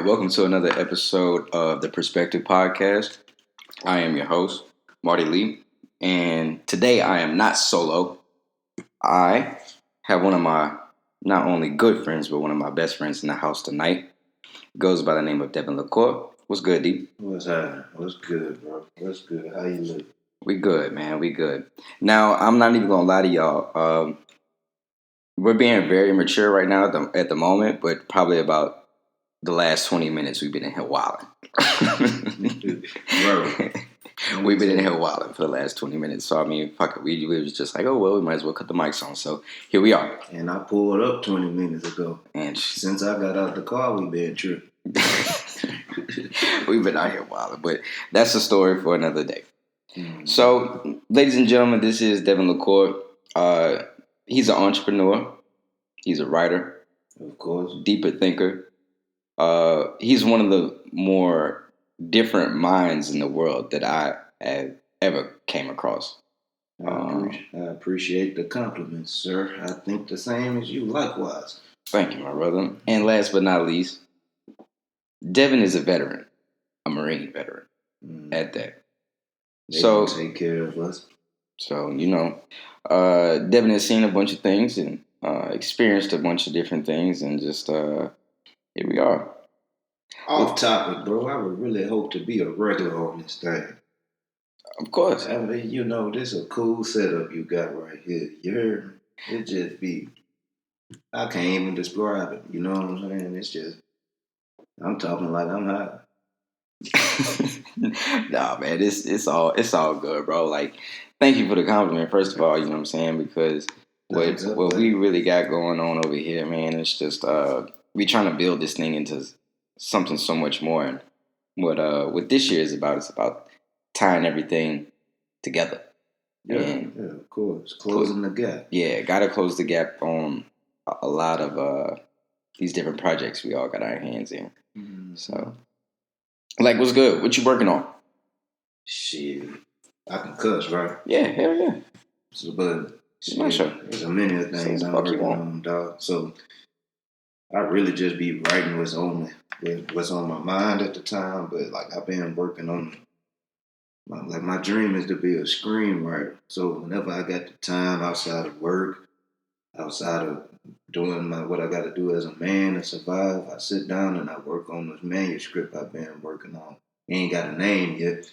right, welcome to another episode of the Perspective Podcast. I am your host, Marty Lee, and today I am not solo. I have one of my not only good friends, but one of my best friends in the house tonight. Goes by the name of Devin LaCour. What's good, D? What's happening? What's good, bro? What's good? How you look? We good, man. We good. Now, I'm not even gonna lie to y'all. We're being very mature right now at the moment, but probably about the last 20 minutes we've been in here wilding. Bro. We've been in here wilding for the last 20 minutes. So, I mean, fuck it. We was just like, oh, well, we might as well cut the mics on. So, here we are. And I pulled up 20 minutes ago. And since I got out the car, we been tripping. We've been out here wilding. But that's a story for another day. Mm-hmm. So, ladies and gentlemen, this is Devin LaCour. He's an entrepreneur. He's a writer. Of course. Deeper thinker. He's one of the more different minds in the world that I have ever came across. I appreciate the compliments, sir. I think the same as you, likewise. Thank you, my brother. And last but not least, Devin is a veteran, a Marine veteran at that. They can take care of us. So, Devin has seen a bunch of things and experienced a bunch of different things, and just here we are. Off topic, bro. I would really hope to be a regular on this thing. Of course. I mean, this is a cool setup you got right here. You heard? It just be, I can't even describe it. You know what I'm saying? It's just, I'm talking like I'm high. Nah, man, it's all good, bro. Like, thank you for the compliment, first of all, you know what I'm saying? Because what we really got going on over here, man, it's just we trying to build this thing into something so much more. And what this year is about, it's about tying everything together. Yeah, of course. Closing the gap. Yeah, gotta close the gap on a lot of these different projects we all got our hands in. Mm-hmm. So, like, what's good? What you working on? Shit. I can cuss, right? Yeah, hell yeah. So, but sure. There's a many things I'm working on, dog. So I really just be writing what's on my mind at the time. But like, I've been working on my dream is to be a screenwriter. So whenever I got the time outside of work, outside of doing what I got to do as a man to survive, I sit down and I work on this manuscript I've been working on. Ain't got a name yet,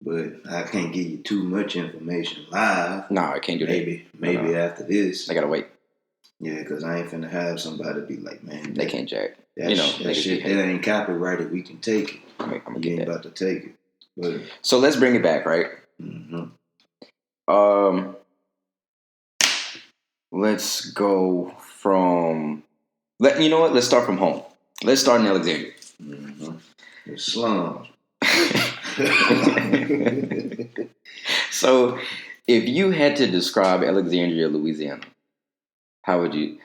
but I can't give you too much information live. No, I can't do that. Maybe after this. I gotta wait. Yeah, because I ain't finna have somebody be like, man, they can't jack. That shit that ain't copyrighted. We can take it. I'm you ain't about to take it. But, so let's bring it back, right? Mm-hmm. Let's go from. You know what? Let's start from home. Let's start in Alexandria. Mm-hmm. The slums. So, if you had to describe Alexandria, Louisiana, how would you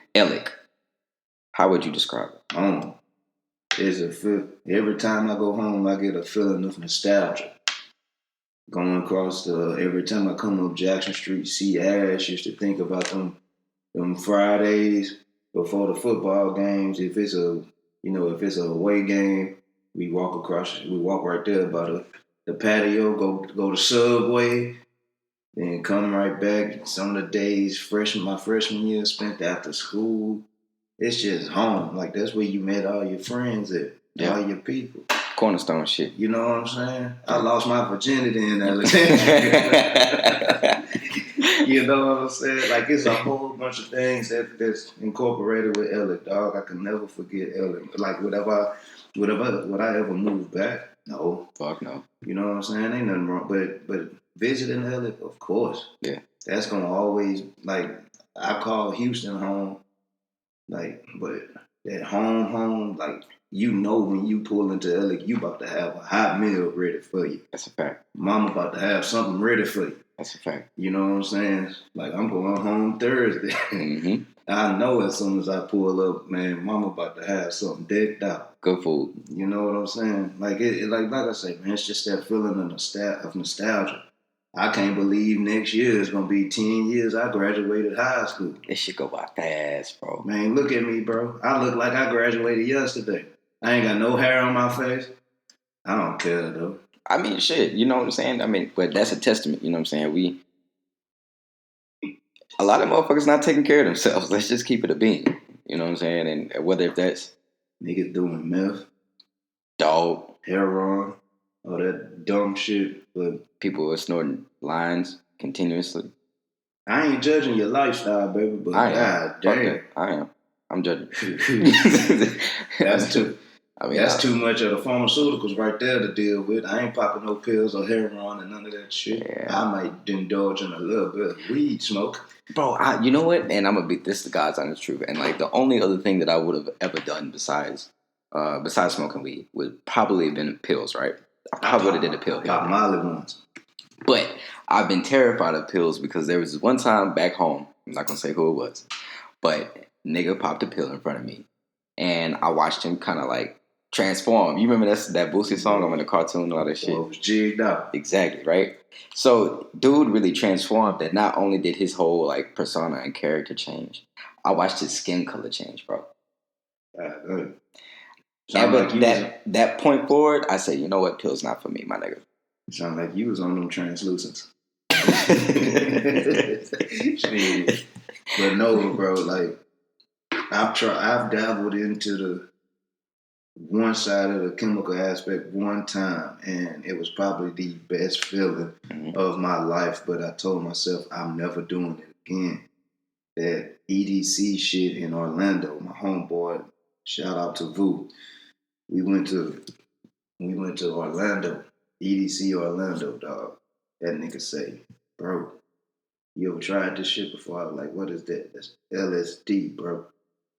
describe it? It's a feel. Every time I go home, I get a feeling of nostalgia. Going across every time I come up Jackson Street, see Ash, used to think about them Fridays before the football games. If it's a away game, we walk right there by the patio, go to Subway, then come right back. Some of the days, my freshman year spent after school. It's just home. Like, that's where you met all your friends at, all your people. Cornerstone shit. You know what I'm saying? I lost my virginity in Alexandria. You know what I'm saying? Like, it's a whole bunch of things that's incorporated with Alec, dog. I can never forget Alec. Like, would I ever move back? No. Fuck no. You know what I'm saying? Ain't nothing wrong. But visiting Alec, of course. Yeah. That's gonna always, like, I call Houston home. Like, but that home, like, when you pull into LA, you about to have a hot meal ready for you. That's a fact. Mama about to have something ready for you. That's a fact. You know what I'm saying? Like, I'm going home Thursday. Mm-hmm. I know as soon as I pull up, man, Mama about to have something decked out. Good food. You know what I'm saying? Like, like I say, man, it's just that feeling of nostalgia. I can't believe next year is going to be 10 years I graduated high school. This shit go by fast, bro. Man, look at me, bro. I look like I graduated yesterday. I ain't got no hair on my face. I don't care though. I mean, shit, you know what I'm saying? I mean, but that's a testament, you know what I'm saying? A lot of motherfuckers not taking care of themselves. Let's just keep it a bean. You know what I'm saying? And whether if that's niggas doing meth, dog, heroin, all that dumb shit, but people are snorting lines continuously. I ain't judging your lifestyle, baby, but god damn. I am. I'm judging. That's too. I mean, that's too much of the pharmaceuticals right there to deal with. I ain't popping no pills or heroin and none of that shit. Yeah. I might indulge in a little bit of weed smoke. Bro, you know what? And I'm gonna be this the God's honest truth. And like the only other thing that I would have ever done besides smoking weed would probably have been pills, right? I probably would have did a pill. Pop Molly once. But I've been terrified of pills because there was one time back home, I'm not gonna say who it was, but nigga popped a pill in front of me. And I watched him kind of like transform. You remember that Boosie song? I'm in the cartoon and all that shit. It was jigged up. Exactly, right? So dude really transformed that not only did his whole like persona and character change, I watched his skin color change, bro. Good. That point forward, I say, you know what, pills not for me, my nigga. Sound like you was on them translucents. Shit. But no, bro, like I've dabbled into the one side of the chemical aspect one time, and it was probably the best feeling of my life. But I told myself I'm never doing it again. That EDC shit in Orlando, my homeboy, shout out to Vu. We went to Orlando, EDC Orlando, dog. That nigga say, bro, you ever tried this shit before? I was like, what is that? That's LSD, bro.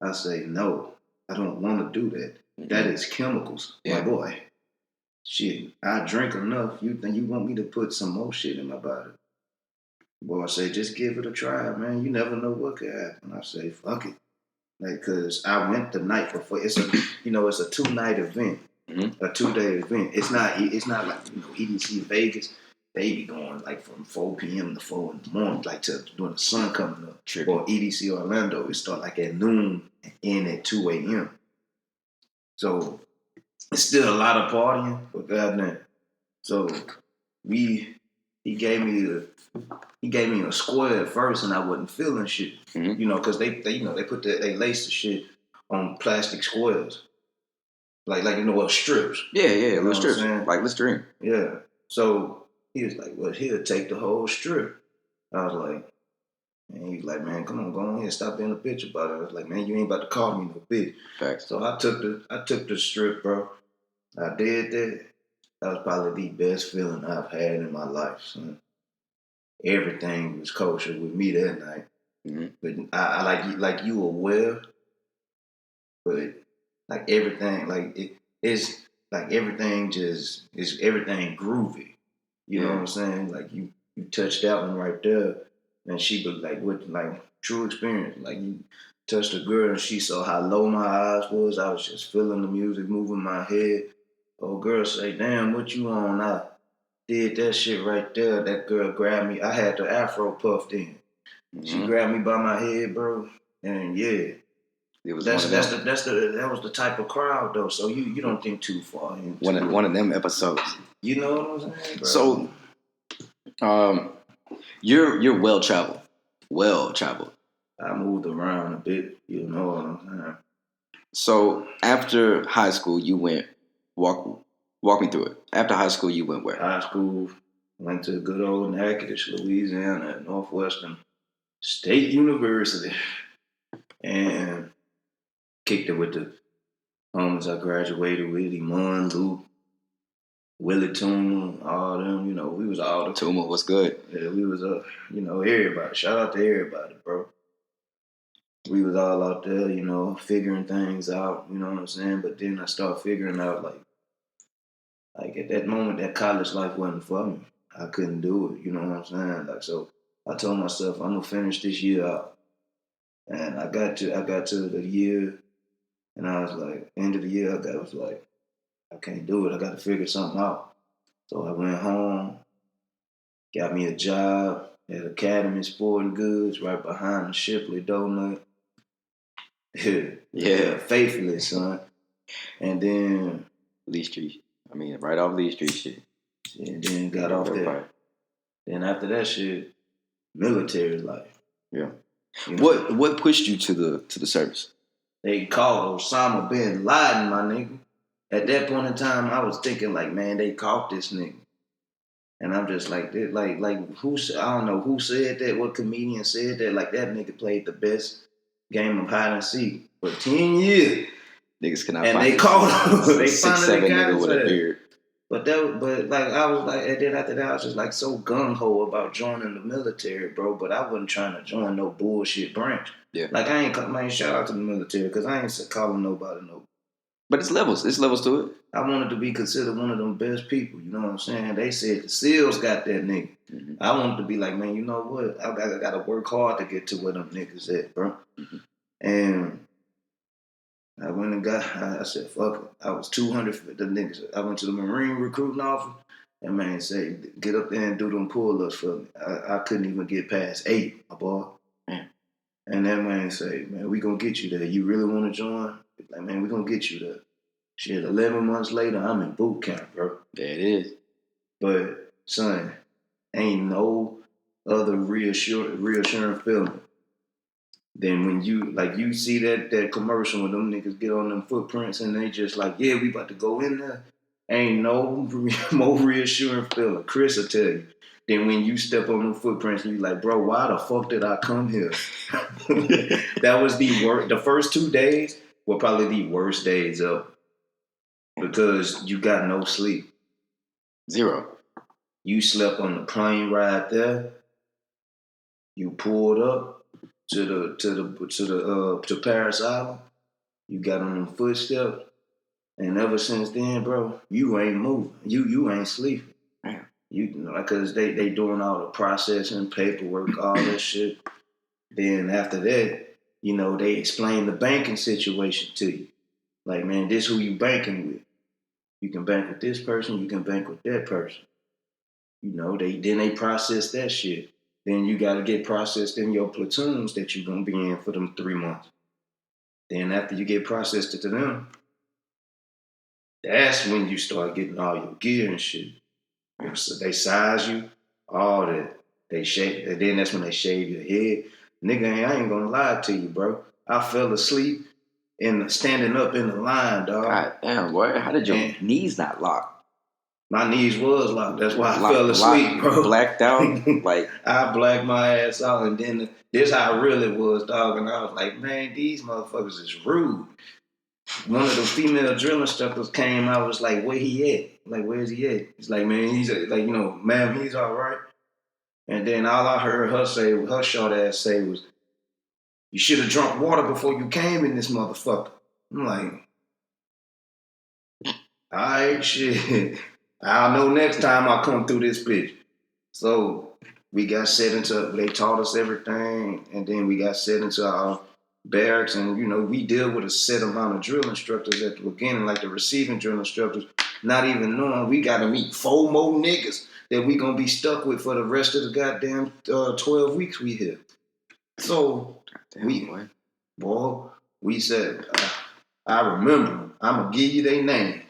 I say, no, I don't want to do that. That is chemicals, my boy. Shit, I drink enough. You think you want me to put some more shit in my body? Boy, I say, just give it a try, man. You never know what could happen. I say, fuck it. Like, cause I went the night before. It's a 2-night event, a 2-day event. It's not like EDC Vegas. They be going like from 4 p.m. to 4 in the morning, like to when the sun coming up. Or EDC Orlando, it start like at noon and end at 2 a.m. So it's still a lot of partying, but goddamn. So he gave me a square at first, and I wasn't feeling shit, because they lace the shit on plastic squares, like strips. Yeah, little strips, like Listerine. Yeah. So he was like, "Well, he'll take the whole strip." I was like, and he was like, "Man, come on, go ahead, stop being a bitch about it." I was like, "Man, you ain't about to call me no bitch." Facts. So I took the strip, bro. I did that. That was probably the best feeling I've had in my life, son. Everything was kosher with me that night. But I like you aware, but like everything, it's like everything just is everything groovy. You know what I'm saying? Like you touched that one right there, and she was like, "What like true experience?" Like you touched a girl, and she saw how low my eyes was. I was just feeling the music, moving my head. Oh, girl, say, "Damn, what you on?" I did that shit right there. That girl grabbed me. I had the afro puffed in. She grabbed me by my head, bro, and yeah. That was the type of crowd though. So you don't think too far into one of them episodes. You know what I'm saying, bro? So, you're well traveled. I moved around a bit. You know what I'm saying. So after high school, you went walk me through it. After high school, you went where? High school, went to good old Natchitoches, Louisiana, at Northwestern State University, and kicked it with the homies I graduated with, Iman, Luke, Willie Tuma, all them, we was all the... Tuma, what's good? Yeah, we was, everybody. Shout out to everybody, bro. We was all out there, figuring things out, you know what I'm saying? But then I started figuring out, like at that moment, that college life wasn't for me. I couldn't do it, you know what I'm saying? Like, so I told myself, I'm gonna finish this year out. And I got to the year, and I was like, end of the year, I was like, I can't do it. I got to figure something out. So I went home, got me a job at Academy Sporting Goods right behind the Shipley Donut. Yeah, faithfully, son. And then Lee Street. I mean, right off Lee Street shit. And then got off there. Part. Then after that shit, military life. Yeah. You know, what pushed you to the service? They called Osama bin Laden, my nigga. At that point in time, I was thinking like, man, they caught this nigga. And I'm just like who? I don't know who said that. What comedian said that? Like that nigga played the best game of hide and seek for 10 years. Niggas cannot. And they called him. They 6'7" nigga with a beard. But I was like, and then after that, I was just like so gung ho about joining the military, bro. But I wasn't trying to join no bullshit branch. Yeah. Like I ain't shout out to the military because I ain't calling nobody no. But it's levels. It's levels to it. I wanted to be considered one of them best people. You know what I'm saying? They said the SEALs got that nigga. Mm-hmm. I wanted to be like, man, you know what? I got to work hard to get to where them niggas at, bro. Mm-hmm. And I went and I said, fuck it. I was 200 for the niggas. I went to the Marine recruiting office and man said, get up there and do them pull-ups for me. I couldn't even get past 8, my boy. Mm. And that man said, man, we gonna get you there. You really want to join? Like, man, we gonna get you there. Shit, 11 months later, I'm in boot camp, bro. There it is. But, son, ain't no other reassuring feeling than when you see that commercial when them niggas get on them footprints and they just like, yeah, we about to go in there. Ain't no more reassuring feeling. Chris will tell you. Then when you step on them footprints and you like, bro, why the fuck did I come here? That was the worst. The first 2 days were probably the worst days ever because you got no sleep. 0. You slept on the plane ride there. You pulled up to Paris Island. You got on them footsteps, and ever since then, bro, you ain't moving. You ain't sleeping. You know, because they doing all the processing, paperwork, all that shit. Then after that, you know, they explain the banking situation to you. Like, man, this who you banking with. You can bank with this person. You can bank with that person. You know, they process that shit. Then you got to get processed in your platoons that you're going to be in for them 3 months. Then after you get processed to them, that's when you start getting all your gear and shit. So they size you, all that. They shave, and then that's when they shave your head. Nigga, I ain't going to lie to you, bro. I fell asleep standing up in the line, dog. God damn, boy. How did your knees not lock? My knees was locked. That's why I fell asleep, bro. Blacked out? Like I blacked my ass out, and then this how I really was, dog. And I was like, man, these motherfuckers is rude. One of the female drill instructors came. I was like, where he at? Like, where's he at? He's like, man, he's like, you know, ma'am, he's all right. And then all I heard her say, her short ass say was, you should have drunk water before you came in this motherfucker. I'm like, all right, shit. I'll know next time I come through this bitch. So we got set into, they taught us everything, and then we got set into our barracks, and you know, we deal with a set amount of drill instructors at the beginning, like the receiving drill instructors, not even knowing we got to meet 4 more niggas that we gonna be stuck with for the rest of the goddamn 12 weeks we here. So we said, I remember, I'm gonna give you their names.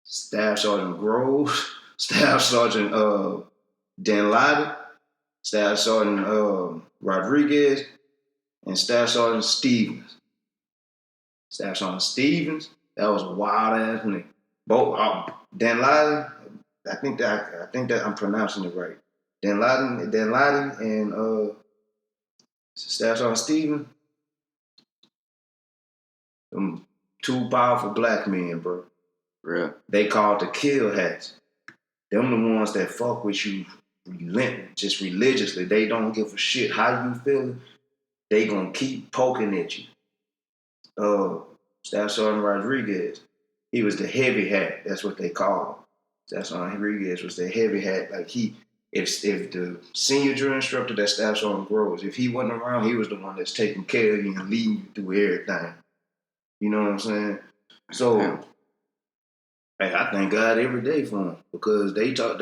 Staff Sergeant Groves, Staff Sergeant Dan Laden, Staff Sergeant Rodriguez, and Staff Sergeant Stevens. Staff Sergeant Stevens, that was a wild ass nigga. Both Dan Laden, I think that I'm pronouncing it right. Dan Laden, and Staff Sergeant Stevens, them 2 powerful black men, bro. Real. They called the kill hats. Them the ones that fuck with you just religiously. They don't give a shit how you feeling. They gonna keep poking at you. Staff Sergeant Rodriguez, he was the heavy hat. That's what they call him. Staff Sergeant Rodriguez was the heavy hat. Like if the senior drill instructor that Staff Sergeant Groves, if he wasn't around, he was the one that's taking care of you and leading you through everything. You know what I'm saying? So, hey, I thank God every day for him because they taught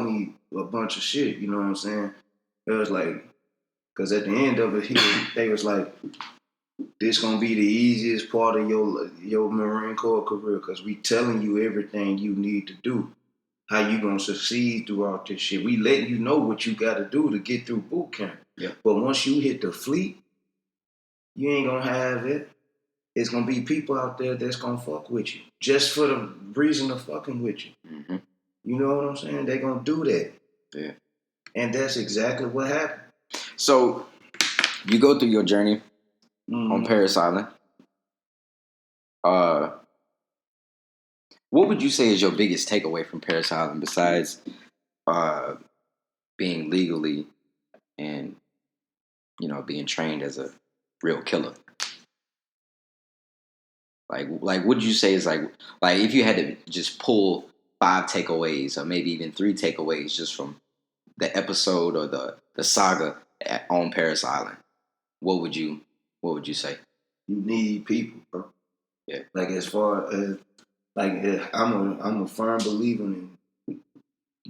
me a bunch of shit. You know what I'm saying? It was like, because at the end of it, they was like, this gonna be the easiest part of your Marine Corps career because we telling you everything you need to do. How you gonna succeed throughout this shit? We letting you know what you got to do to get through boot camp. Yeah. But once you hit the fleet, you ain't gonna have it. It's gonna be people out there that's gonna fuck with you just for the reason of fucking with you. Mm-hmm. You know what I'm saying? They gonna do that. Yeah. And that's exactly what happened. So you go through your journey on Parris Island. What would you say is your biggest takeaway from Parris Island besides being legally and being trained as a real killer? Like what would you say is like if you had to just pull 5 takeaways or maybe even 3 takeaways just from the episode or the saga on Parris Island, what would you say? You need people, bro. Yeah. Like as far as I'm a firm believer in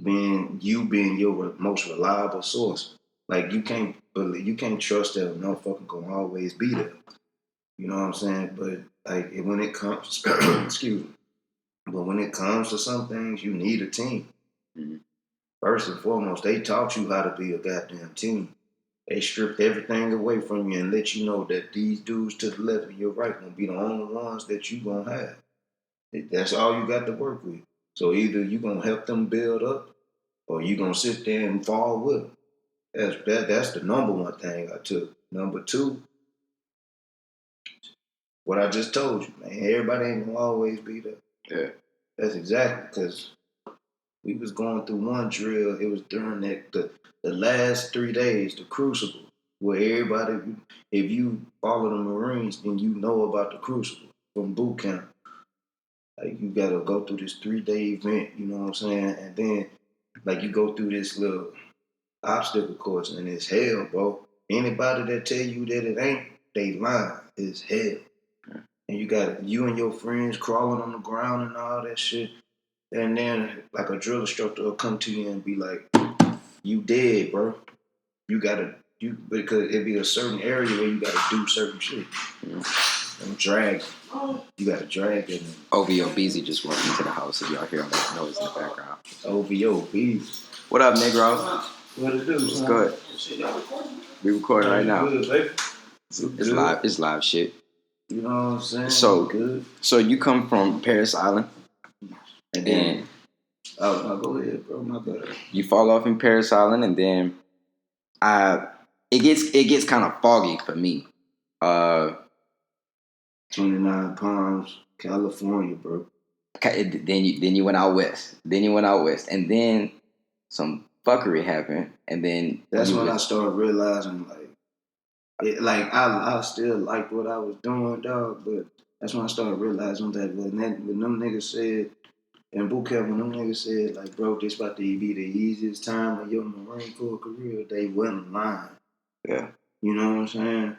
being your most reliable source. Like you can't trust that a motherfucker gonna always be there. You know what I'm saying? But like when it comes, excuse me. But when it comes to some things, you need a team. Mm-hmm. First and foremost, they taught you how to be a goddamn team. They stripped everything away from you and let you know that these dudes to the left and your right gonna be the only ones that you gonna have. That's all you got to work with. So either you gonna help them build up, or you gonna sit there and fall with them. That's the number one thing I took. Number two, what I just told you, man. Everybody ain't gonna always be there. Yeah. That's exactly because we was going through one drill. It was during the last 3 days, the Crucible, where everybody, if you follow the Marines, then you know about the Crucible from boot camp. Like you gotta go through this 3-day event, you know what I'm saying? And then like you go through this little obstacle course and it's hell, bro. Anybody that tell you that it ain't, they lying. It's hell. And you got you and your friends crawling on the ground and all that shit. And then like a drill instructor will come to you and be like, you dead, bro. You gotta because it be a certain area where you gotta do certain shit. And drag. You gotta drag it. OVO Beezy just walked into the house if y'all hear all that noise in the background. OVO Beezy. What up, Negro? What it do? What's good? We recording right now. Good, It's live shit. You know what I'm saying? So good. So you come from Parris Island, and then no, go ahead, bro. My bad. You fall off in Parris Island, and then it gets kind of foggy for me. 29 Palms, California, bro. Then you went out west. And then some fuckery happened, and then that's when I started realizing I still liked what I was doing, dog. But that's when I started realizing that when them niggas said in boot camp, when them niggas said like, bro, this about to be the easiest time of your Marine Corps career, they wasn't lying. Yeah. You know what I'm saying?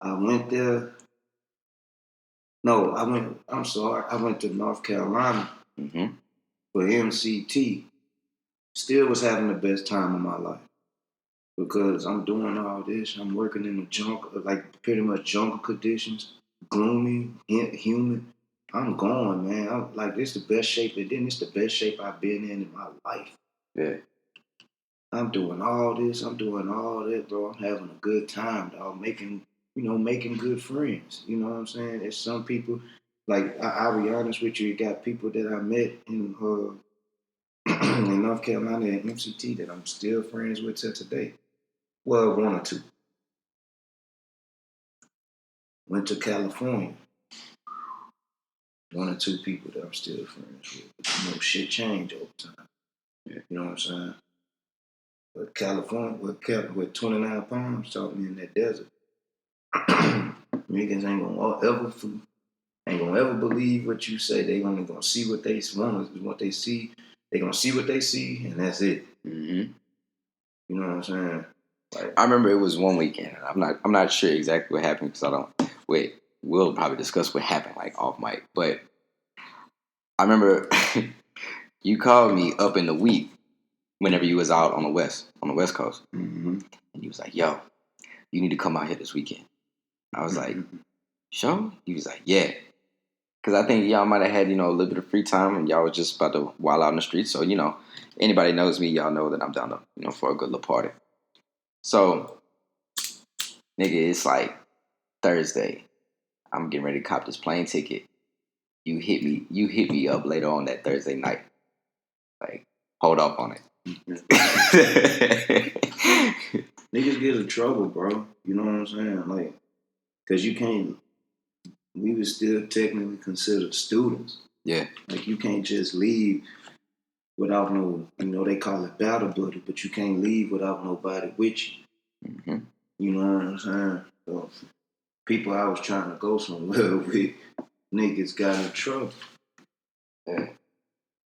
I went there. No, I went to North Carolina for MCT. Still was having the best time of my life because I'm doing all this. I'm working in the jungle, like pretty much jungle conditions, gloomy, humid. I'm going, man. I'm like, this is the best shape. And then it's the best shape I've been in my life. Yeah. I'm doing all this. I'm doing all that, bro. I'm having a good time, dog. Making good friends. You know what I'm saying? There's some people, like, I'll be honest with you, you got people that I met in in North Carolina at MCT that I'm still friends with till today. Well, 1 or 2. Went to California. 1 or 2 people that I'm still friends with. You know, shit change over time. Yeah. You know what I'm saying? But California, with 29 Palms taught me in that desert. Niggas ain't gonna ever believe what you say. They only gonna see what they want, what they see. They gonna see what they see, and that's it. Mm-hmm. You know what I'm saying? Like, I remember it was one weekend. I'm not sure exactly what happened because I don't. Wait, we'll probably discuss what happened like off mic. But I remember you called me up in the week whenever you was out on the west coast, and you was like, "Yo, you need to come out here this weekend." I was like, sure? He was like, yeah. Because I think y'all might have had, a little bit of free time and y'all was just about to wild out in the streets. So, anybody knows me, y'all know that I'm down to, for a good little party. So, nigga, it's like Thursday. I'm getting ready to cop this plane ticket. You hit me up later on that Thursday night. Like, hold up on it. Niggas get in trouble, bro. You know what I'm saying? Like, cause you can't. We were still technically considered students. Yeah. Like you can't just leave without no. They call it battle buddy, but you can't leave without nobody with you. Mm-hmm. You know what I'm saying? So, people I was trying to go somewhere with, niggas got in trouble. Yeah.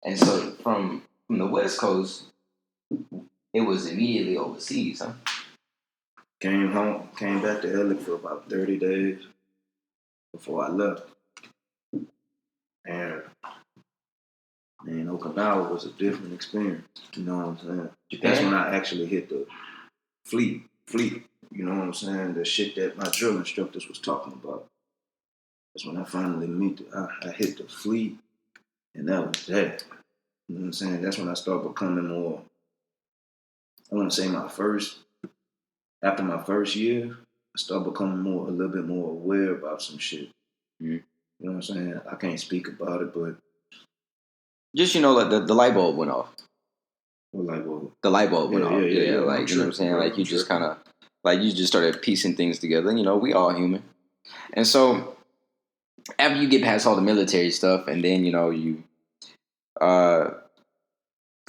And so from the West Coast, it was immediately overseas, huh? Came back to LA for about 30 days before I left. And Okinawa was a different experience. You know what I'm saying? Japan? That's when I actually hit the fleet. You know what I'm saying? The shit that my drill instructors was talking about. That's when I finally I hit the fleet, and that was that. You know what I'm saying? That's when I started becoming more. I want to say after my first year, I started becoming a little bit more aware about some shit. Mm-hmm. You know what I'm saying? I can't speak about it, but just like the light bulb went off. What light bulb? The light bulb went off. Yeah, like you know what I'm saying. Bro, like you just kind of you just started piecing things together. We all human, and so after you get past all the military stuff, and then you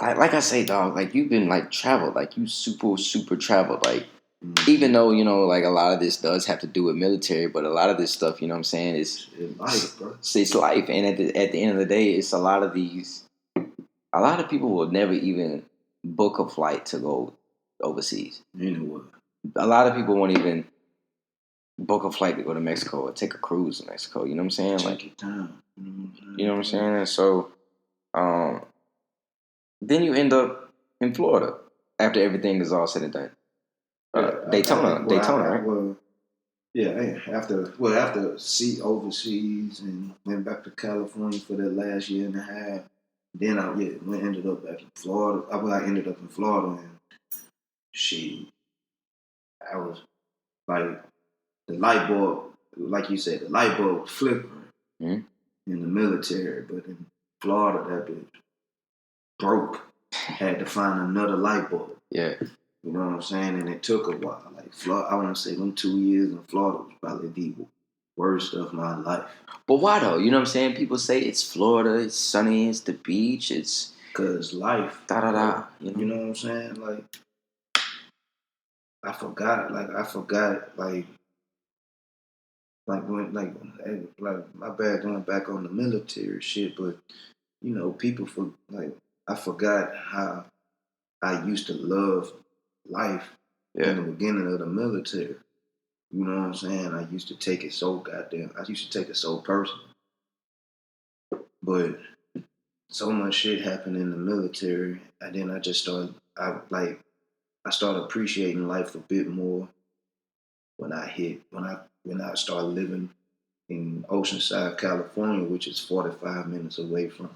like I say, dog, like you've been like traveled, like you super traveled, like. Mm-hmm. Even though, like a lot of this does have to do with military, but a lot of this stuff, I'm saying, is life, bro. It's life. And at the end of the day, it's a lot of people will never even book a flight to go overseas. A lot of people won't even book a flight to go to Mexico or take a cruise in Mexico. You know what I'm saying? Take your time. You know what I'm saying? And so, then you end up in Florida after everything is all said and done. Daytona, right? After overseas and went back to California for that last year and a half. Then I ended up back in Florida. I ended up in Florida and I was like the light bulb, like you said, the light bulb was flickering in the military, but in Florida that bitch broke. Had to find another light bulb. Yeah. You know what I'm saying? And it took a while. Like Florida, I want to say them 2 years in Florida was probably the worst of my life. But why though? You know what I'm saying? People say it's Florida, it's sunny, it's the beach, it's because life. Da da da. You know what I'm saying? Like I forgot. Like my bad going back on the military shit, but people I forgot how I used to love life in the beginning of the military. You know what I'm saying? I used to take it so personal. But so much shit happened in the military, and then I just started. I started appreciating life a bit more when I started living in Oceanside, California, which is 45 minutes away from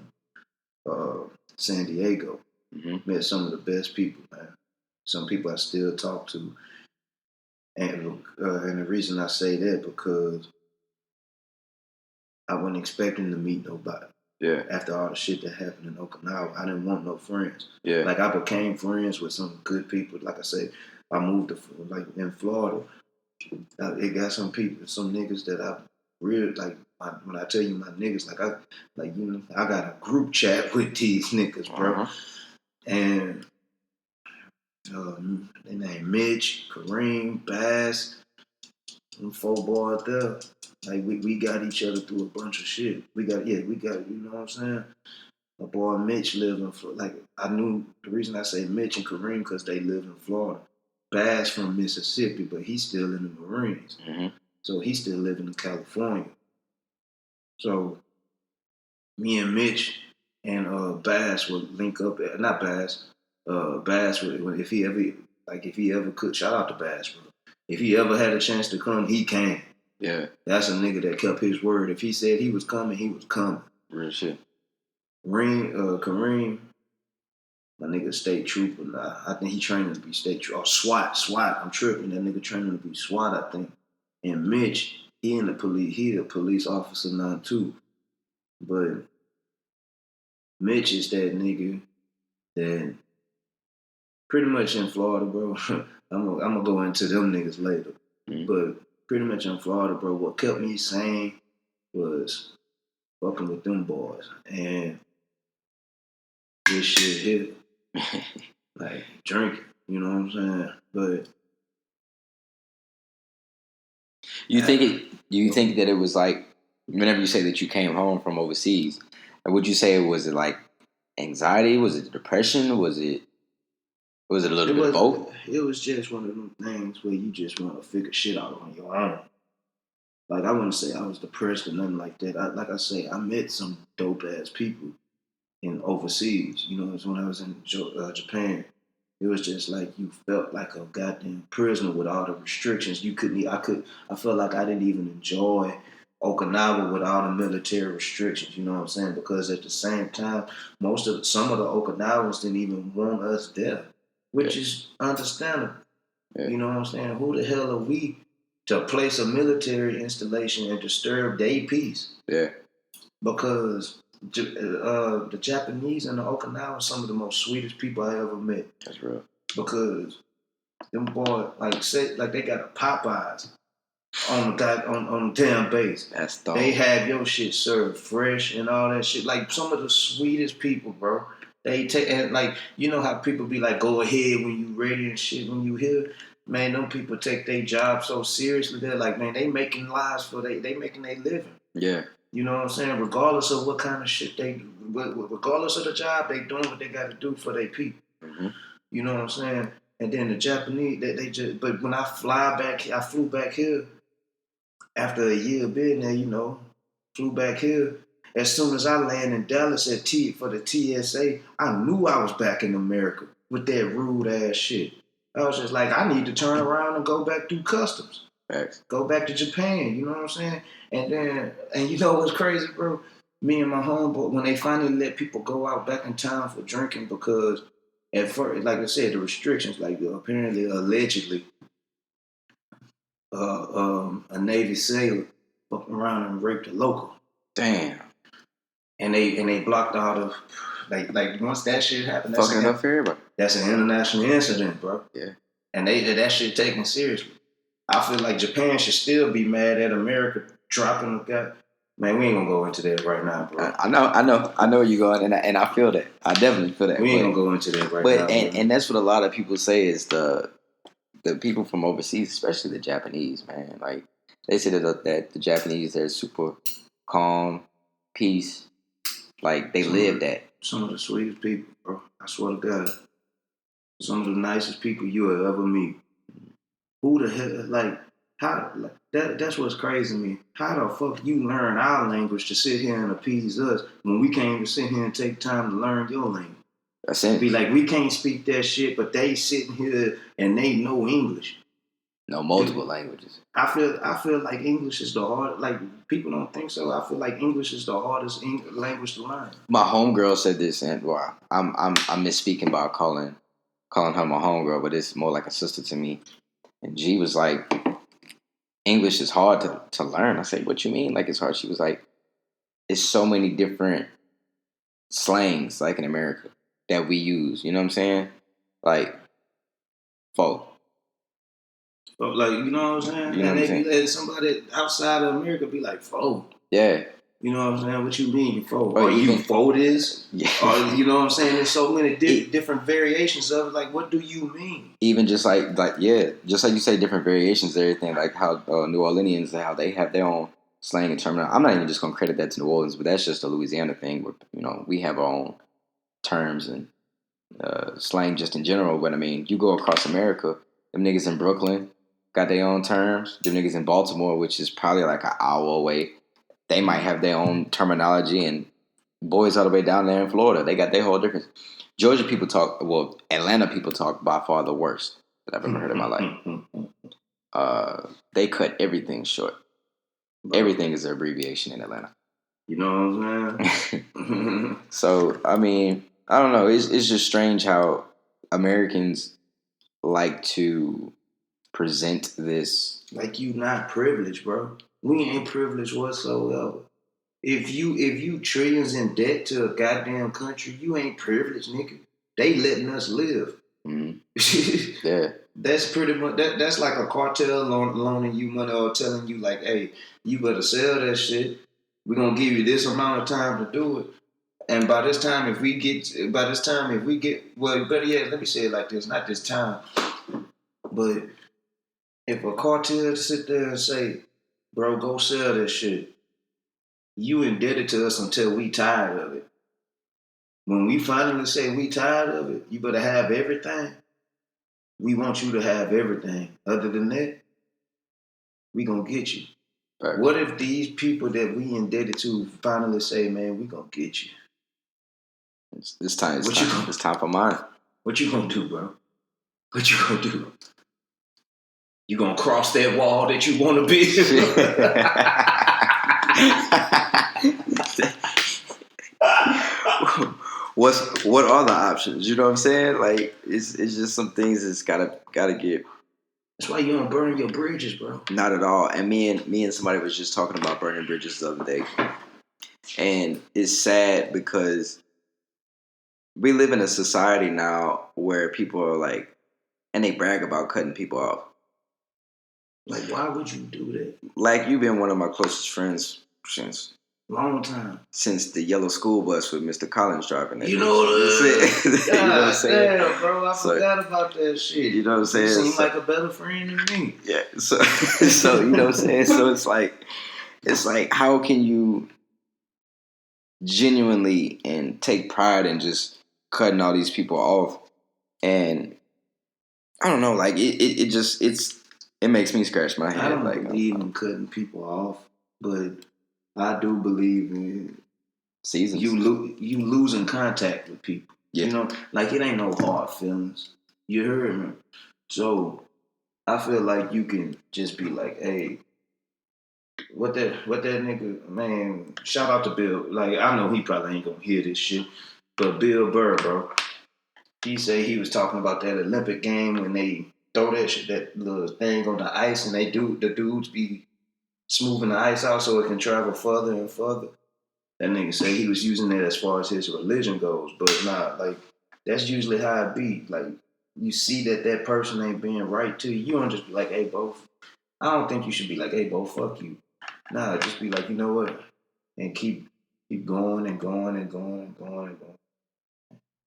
San Diego. Mm-hmm. Met some of the best people, man. Some people I still talk to, and the reason I say that because I wasn't expecting to meet nobody. Yeah. After all the shit that happened in Okinawa, I didn't want no friends. Yeah. Like I became friends with some good people. Like I said, I moved to in Florida. It got some niggas that I really like. When I tell you my niggas, I got a group chat with these niggas, bro. Uh-huh. And they named Mitch, Kareem, Bass, and 4 boys there. Like we got each other through a bunch of shit. We got you know what I'm saying? My boy Mitch lived in Florida. I knew the reason I say Mitch and Kareem because they live in Florida. Bass from Mississippi, but he's still in the Marines. Mm-hmm. So he's still living in California. So me and Mitch and Bass would link up. Not Bass. Bass would, if he ever could, shout out to Bass, bro. If he ever had a chance to come, he can. Yeah. That's a nigga that kept his word. If he said he was coming, he was coming. Real shit. Kareem, my nigga state trooper. Nah, I think he training to be state trooper. Oh, SWAT. I'm tripping. That nigga training to be SWAT, I think. And Mitch, he in the police. He a police officer now too. But Mitch is that nigga that pretty much in Florida, bro. I'm gonna go into them niggas later. Mm-hmm. But pretty much in Florida, bro, what kept me sane was fucking with them boys. And this shit hit. Like drinking, you know what I'm saying? But you think that it was like whenever you say that you came home from overseas, would you say was it like anxiety? Was it depression? Was it a little bit of both? It was just one of them things where you just want to figure shit out on your own. Like, I wouldn't say I was depressed or nothing like that. Like I say, I met some dope ass people in overseas. You know, when I was in Japan, it was just like you felt like a goddamn prisoner with all the restrictions. You couldn't. I felt like I didn't even enjoy Okinawa with all the military restrictions. You know what I'm saying? Because at the same time, some of the Okinawans didn't even want us there, which is understandable. Yeah. You know what I'm saying? Who the hell are we to place a military installation and disturb their peace? Yeah. Because the Japanese and the Okinawa are some of the most sweetest people I ever met. That's real. Because them boys, like they got a Popeyes on the damn base. That's dope. They have your shit served fresh and all that shit. Like some of the sweetest people, bro. They take, and like, you know how people be like, go ahead when you ready and shit. When you here, man, them people take their job so seriously. They're like, man, they making lives for they making their living. Yeah. You know what I'm saying? Regardless of what kind of shit they do, regardless of the job, they doing what they got to do for their people. Mm-hmm. You know what I'm saying? And then the Japanese, they just. But when I flew back here after a year being there. You know, flew back here. As soon as I landed in Dallas for the TSA, I knew I was back in America with that rude ass shit. I was just like, I need to turn around and go back through customs. Thanks. Go back to Japan, you know what I'm saying? And you know what's crazy, bro? Me and my homeboy, when they finally let people go out back in town for drinking, because at first, like I said, the restrictions, like apparently, allegedly, a Navy sailor fucked around and raped a local. Damn. And they blocked all the like once that shit happened, fucking enough for everybody. That's an international incident, bro. Yeah. And that shit taken seriously. I feel like Japan should still be mad at America dropping the guy. Man, we ain't gonna go into that right now, bro. I know where you're going, and I feel that. I definitely feel that. We ain't gonna go into that right now. And that's what a lot of people say is the people from overseas, especially the Japanese, man. Like they say that the Japanese, they're super calm, peace. Like they live that. Some of the sweetest people, bro. I swear to God. Some of the nicest people you will ever meet. Who the hell, like, how, like, that's what's crazy to me. How the fuck you learn our language to sit here and appease us when we can't even sit here and take time to learn your language? That's it. Be like, we can't speak that shit, but they sitting here and they know English. No, multiple languages. I feel like English is the hard. Like people don't think so. I feel like English is the hardest language to learn. My homegirl said this, and well, I'm misspeaking by calling her my homegirl, but it's more like a sister to me. And G was like, English is hard to learn. I said, what you mean? Like it's hard? She was like, it's so many different slangs like in America that we use. You know what I'm saying? Like, folk. Like, you know what I'm saying? You know and they somebody outside of America be like, "Fo." Yeah. You know what I'm saying? What you mean, fo? Or you fo this? Yeah. Or you know what I'm saying? There's so many different variations of it. Like, what do you mean? Even just like yeah, just like you say, different variations of everything. Like how New Orleans, how they have their own slang and terminology. I'm not even just gonna credit that to New Orleans, but that's just a Louisiana thing. Where we have our own terms and slang just in general. But I mean, you go across America, them niggas in Brooklyn got their own terms. Them niggas in Baltimore, which is probably like an hour away, they might have their own terminology. And boys all the way down there in Florida, they got their whole difference. Georgia people talk, well, Atlanta people talk by far the worst that I've ever heard in my life. They cut everything short. Everything is an abbreviation in Atlanta. You know what I'm saying? So, I mean, I don't know. It's just strange how Americans like to present this. Like you not privileged, bro. We ain't privileged whatsoever. If you trillions in debt to a goddamn country, you ain't privileged, nigga. They letting us live. Mm-hmm. Yeah. That's pretty much that's like a cartel loaning you money or telling you like, hey, you better sell that shit. We're gonna give you this amount of time to do it. And by this time, if we get, well, better yet, let me say it like this: not this time, but if a cartel sit there and say, "Bro, go sell that shit," you indebted to us until we tired of it. When we finally say we tired of it, you better have everything. We want you to have everything. Other than that, we gonna get you. Right. What if these people that we indebted to finally say, "Man, we gonna get you"? It's time. It's time for mine. What you gonna do, bro? What you gonna do? You gonna cross that wall that you want to be? What are the options? You know what I'm saying? Like it's just some things that's gotta get. That's why you don't burn your bridges, bro. Not at all. And me and somebody was just talking about burning bridges the other day, and it's sad because we live in a society now where people are like, and they brag about cutting people off. Like, why would you do that? Like, you've been one of my closest friends since long time. Since the yellow school bus with Mr. Collins driving that. You know what I'm saying? Damn, bro, I forgot about that shit. You know what I'm saying? You seem like a better friend than me. Yeah. So you know what I'm saying? So it's like how can you genuinely and take pride in just cutting all these people off? And I don't know, like it makes me scratch my head. I don't believe in cutting people off, but I do believe in seasons. You losing contact with people. Yeah. You know, like it ain't no hard feelings. You heard me? So I feel like you can just be like, hey, what that nigga, man, shout out to Bill. Like, I know he probably ain't gonna hear this shit, but Bill Burr, bro, he said he was talking about that Olympic game when they throw that shit, that little thing on the ice, and the dudes be smoothing the ice out so it can travel further and further. That nigga say he was using it as far as his religion goes, but nah, like that's usually how it be. Like you see that person ain't being right to you, you don't just be like, hey, bro. I don't think you should be like, hey, bro, fuck you. Nah, just be like, you know what, and keep going and going and going and going and going,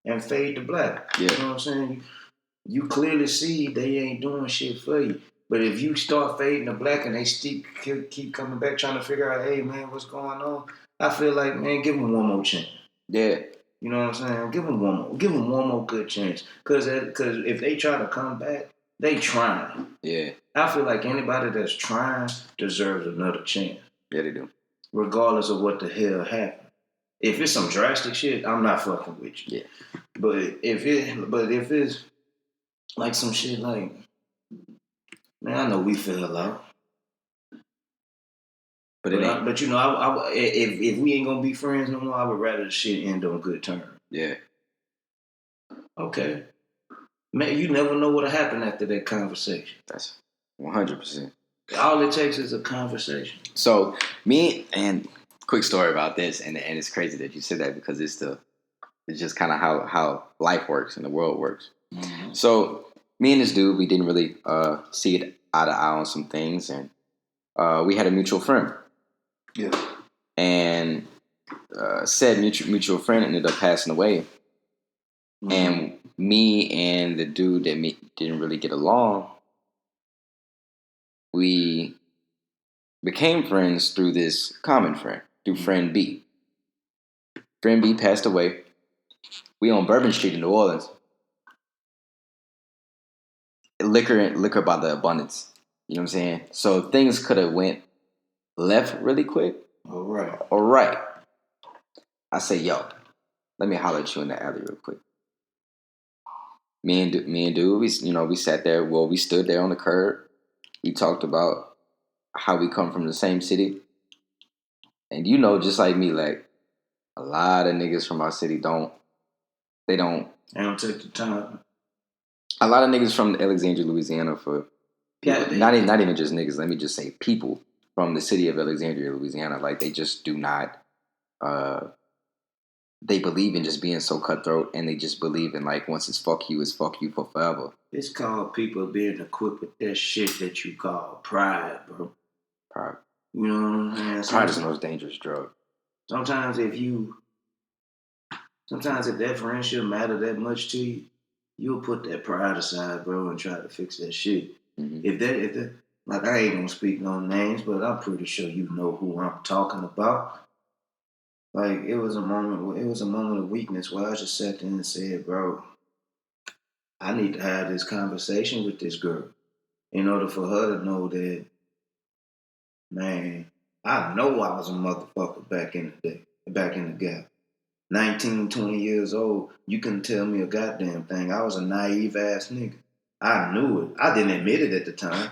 and fade to black. Yeah. You know what I'm saying? You clearly see they ain't doing shit for you. But if you start fading to black and they still keep coming back trying to figure out, hey, man, what's going on? I feel like, man, give them one more chance. Yeah. You know what I'm saying? Give them one more good chance. Because if they try to come back, they trying. Yeah. I feel like anybody that's trying deserves another chance. Yeah, they do. Regardless of what the hell happened. If it's some drastic shit, I'm not fucking with you. Yeah. But if it's like some shit like, man, I know we fell out. But you know, if we ain't gonna be friends no more, I would rather the shit end on good terms. Yeah. Okay. Man, you never know what'll happen after that conversation. That's 100%. All it takes is a conversation. So and quick story about this, and it's crazy that you said that because it's just kind of how life works and the world works. Mm-hmm. So me and this dude, we didn't really see it eye to eye on some things, and we had a mutual friend. Yeah. And said mutual friend ended up passing away. Mm-hmm. And me and the dude that didn't really get along, we became friends through this common friend, through friend B. Friend B passed away. We on Bourbon Street in New Orleans. Liquor by the abundance. You know what I'm saying? So things could have went left really quick. All right. All right. I say, yo, let me holler at you in the alley real quick. Me and dude, we sat there. Well, we stood there on the curb. We talked about how we come from the same city. And you know, just like me, like a lot of niggas from our city they don't take the time. A lot of niggas from Alexandria, Louisiana, for people, Yeah, not even just niggas. Let me just say people from the city of Alexandria, Louisiana. Like they just do not. They believe in just being so cutthroat, and they just believe in like once it's fuck you for forever. It's called people being equipped with that shit that you call pride, bro. Pride. You know what I'm saying? Pride is the most dangerous drug. Sometimes if that friendship matter that much to you, you'll put that pride aside, bro, and try to fix that shit. Mm-hmm. If that, like I ain't gonna speak no names, but I'm pretty sure you know who I'm talking about. Like it was a moment of weakness where I just sat there and said, bro, I need to have this conversation with this girl in order for her to know that, man, I know I was a motherfucker back in the day, back in the gap. 19, 20 years old, you couldn't tell me a goddamn thing. I was a naive ass nigga. I knew it. I didn't admit it at the time.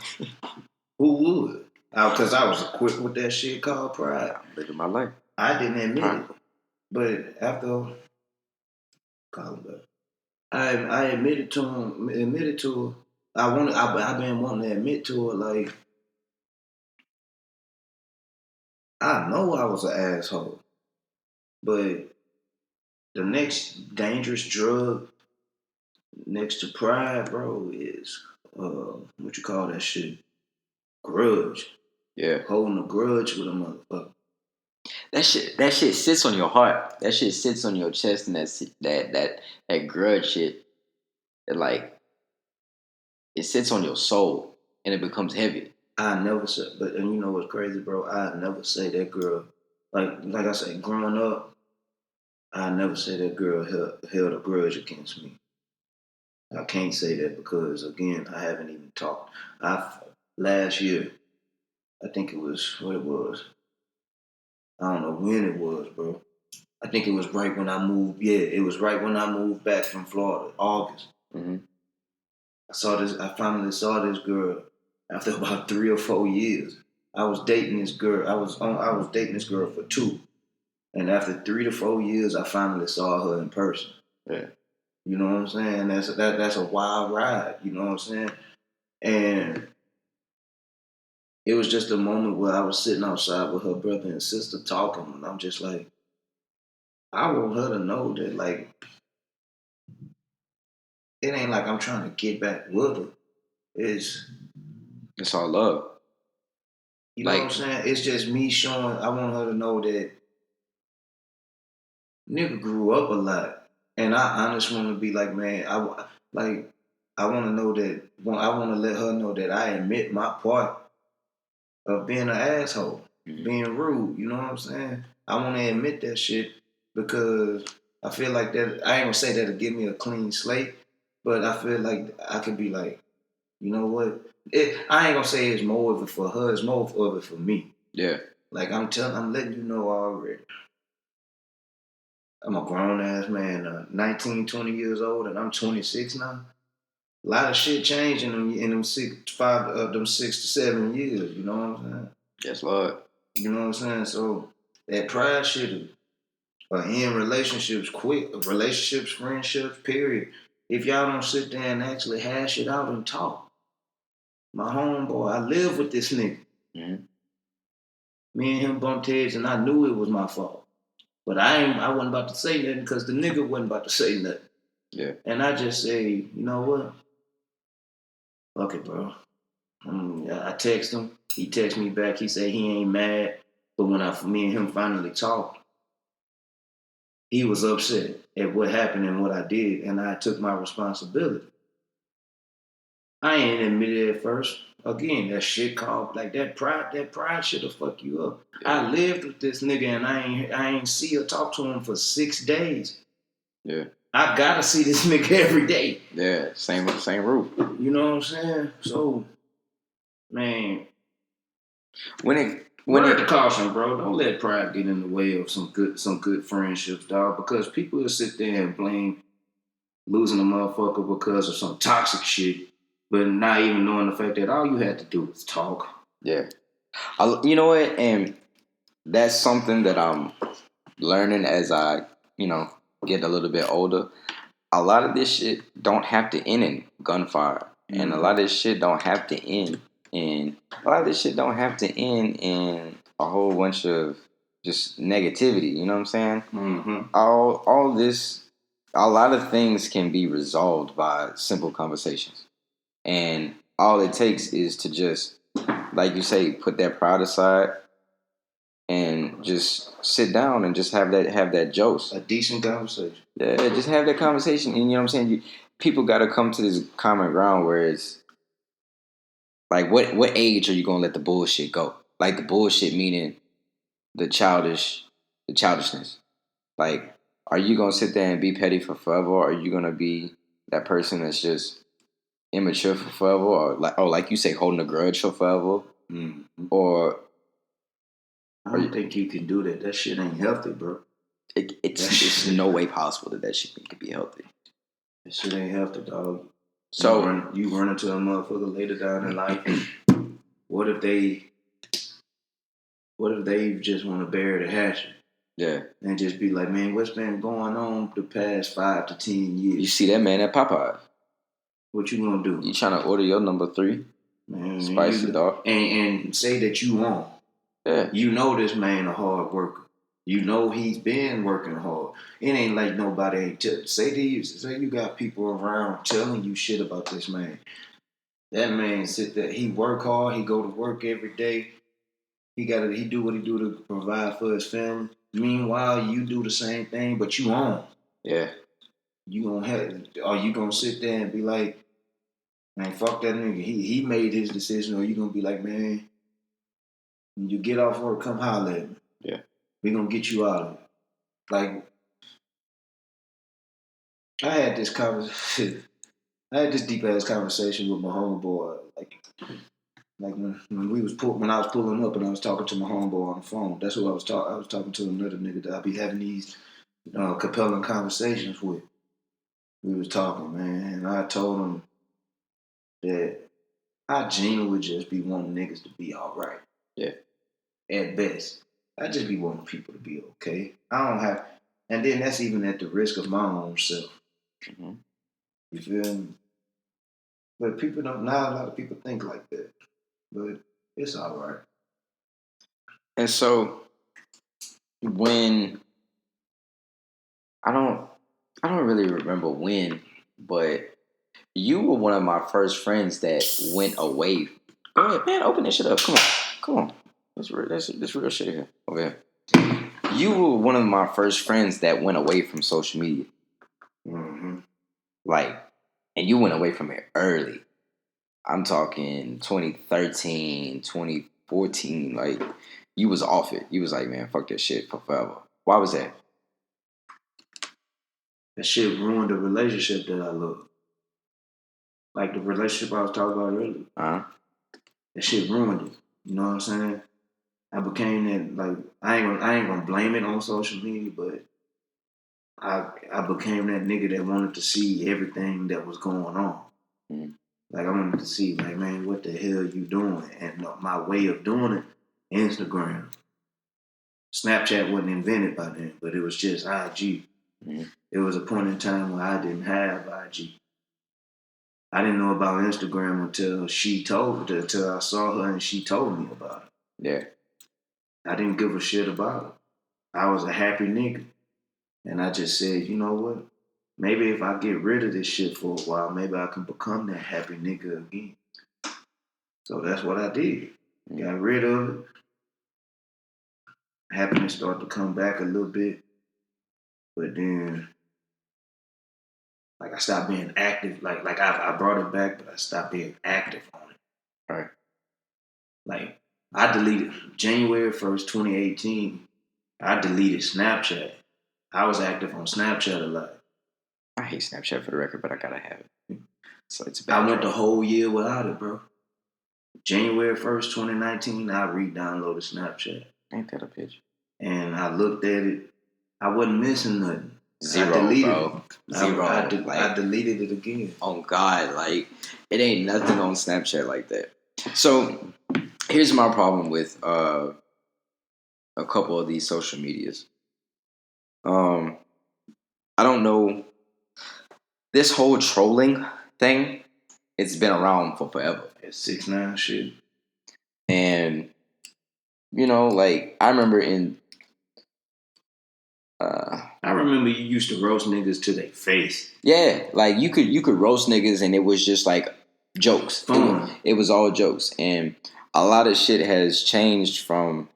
Who would? Because I was equipped with that shit called pride. I'm living my life. I didn't admit it. But after, call it back. I admitted to her. I've been wanting to admit to her, like, I know I was an asshole. But the next dangerous drug next to pride, bro, is what you call that shit? Grudge. Yeah. Holding a grudge with a motherfucker. That shit sits on your heart. That shit sits on your chest, and that grudge shit, like it sits on your soul, and it becomes heavy. I never said, and you know what's crazy, bro? I never say that girl, like I said, growing up, I never say that girl held a grudge against me. I can't say that because again, I haven't even talked. Last year, I think it was what it was. I don't know when it was, bro. I think it was right when I moved. Yeah, it was right when I moved back from Florida, August. Mm-hmm. I finally saw this girl after about 3 or 4 years. I was dating this girl. I was dating this girl for 2, and after 3 to 4 years, I finally saw her in person. Yeah. You know what I'm saying? That's a wild ride. You know what I'm saying? And it was just a moment where I was sitting outside with her brother and sister talking, and I'm just like, I want her to know that, like, it ain't like I'm trying to get back with her. It's all love. You know what I'm saying? It's just me showing. I want her to know that nigga grew up a lot, and I honestly want to be like, man, I want to know that. I want to let her know that I admit my part of being an asshole, being rude. You know what I'm saying? I want to admit that shit because I feel like that. I ain't gonna say that'll give me a clean slate, but I feel like I could be like, you know what? I ain't gonna say it's more of it for her. It's more of it for me. Yeah. Like I'm letting you know already. I'm a grown ass man, 19, 20 years old, and I'm 26 now. A lot of shit changed in them 6 to 7 years. You know what I'm saying? Yes, Lord. You know what I'm saying? So that pride shit, end relationships quick, relationships, friendships, period. If y'all don't sit there and actually hash it out and talk, my homeboy, I live with this nigga. Mm-hmm. Me and him bumped heads, and I knew it was my fault. But I wasn't about to say nothing because the nigga wasn't about to say nothing. Yeah. And I just say, you know what? Fuck it, bro. I text him. He texts me back. He said he ain't mad. But when me and him finally talked, he was upset at what happened and what I did, and I took my responsibility. I ain't admitted at first. Again, that shit called like that pride shit'll fuck you up. Yeah. I lived with this nigga and I ain't see or talk to him for 6 days. Yeah. I gotta see this nigga every day. Yeah, same roof. You know what I'm saying? So, man, when the caution, bro, don't let pride get in the way of some good friendships, dog. Because people will sit there and blame losing a motherfucker because of some toxic shit, but not even knowing the fact that all you had to do was talk. Yeah. You know what? And that's something that I'm learning as I, get a little bit older. A lot of this shit don't have to end in gunfire, and a lot of this shit don't have to end in a whole bunch of just negativity. You know what I'm saying? Mm-hmm. All this, a lot of things can be resolved by simple conversations, and all it takes is to just, like you say, put that pride aside and just sit down and just have that jokes. A decent conversation. Yeah, just have that conversation. And you know what I'm saying? People got to come to this common ground where it's like, what age are you gonna let the bullshit go? Like the bullshit meaning the childishness. Like, are you gonna sit there and be petty for forever, or are you gonna be that person that's just immature for forever, or like you say, holding a grudge for forever, or I don't think you can do that. That shit ain't healthy, bro. it's no way possible that shit could be healthy. That shit ain't healthy, dog. So you run into a motherfucker later down in life. What if they just want to bury the hatchet? Yeah. And just be like, man, what's been going on the past 5 to 10 years? You see that man at Popeye. What you gonna do? You trying to order your number 3? Man, spicy dog. And say that you won't. Yeah. You know this man a hard worker. You know he's been working hard. It ain't like nobody ain't say you got people around telling you shit about this man. That man sit there, he work hard, he go to work every day. He do what he do to provide for his family. Meanwhile, you do the same thing, but you own. Yeah. Are you gonna sit there and be like, man, fuck that nigga. He made his decision, or you gonna be like, man, when you get off work, come holler at me. Yeah. We gonna get you out of it. Like, I had this deep ass conversation with my homeboy. Like when I was pulling up and I was talking to my homeboy on the phone. That's who I was talking. I was talking to another nigga that I be having these compelling conversations with. We was talking, man, and I told him that I genuinely just be wanting niggas to be all right. Yeah. At best, I just be wanting people to be okay. I don't have, and then that's even at the risk of my own self. Mm-hmm. You feel me? But people don't. Not a lot of people think like that. But it's all right. And so when I don't really remember when, but you were one of my first friends that went away. Go ahead, man. Open this shit up. Come on. That's real shit here. Over here. You were one of my first friends that went away from social media. Mm-hmm. Like, and you went away from it early. I'm talking 2013, 2014. Like, you was off it. You was like, man, fuck that shit for forever. Why was that? That shit ruined the relationship that I love. Like the relationship I was talking about earlier. Uh-huh. That shit ruined it. You know what I'm saying? I became that, like, I ain't gonna blame it on social media, but I became that nigga that wanted to see everything that was going on. Mm-hmm. Like, I wanted to see, like, man, what the hell you doing? And my way of doing it, Instagram. Snapchat wasn't invented by then, but it was just IG. Mm-hmm. It was a point in time where I didn't have IG. I didn't know about Instagram until I saw her and she told me about it. Yeah. I didn't give a shit about it. I was a happy nigga. And I just said, you know what? Maybe if I get rid of this shit for a while, maybe I can become that happy nigga again. So that's what I did. Got rid of it. Happiness started to come back a little bit. But then, like, I stopped being active. Like I brought it back, but I stopped being active on it. Right. Like, I deleted January 1st, 2018. I deleted Snapchat. I was active on Snapchat a lot. I hate Snapchat for the record, but I gotta have it. So it's I went the whole year without it, bro. January 1st, 2019, I re-downloaded Snapchat. Ain't that a bitch? And I looked at it. I wasn't missing nothing. Zero, I deleted bro. it. Zero. I deleted it again. Oh, God. Like, it ain't nothing on Snapchat like that. So, here's my problem with a couple of these social medias. I don't know. This whole trolling thing, it's been around for forever. It's 6ix9ine shit. And like I remember in I remember you used to roast niggas to their face. Yeah, like you could roast niggas and it was just like jokes. It was all jokes. And a lot of shit has changed from,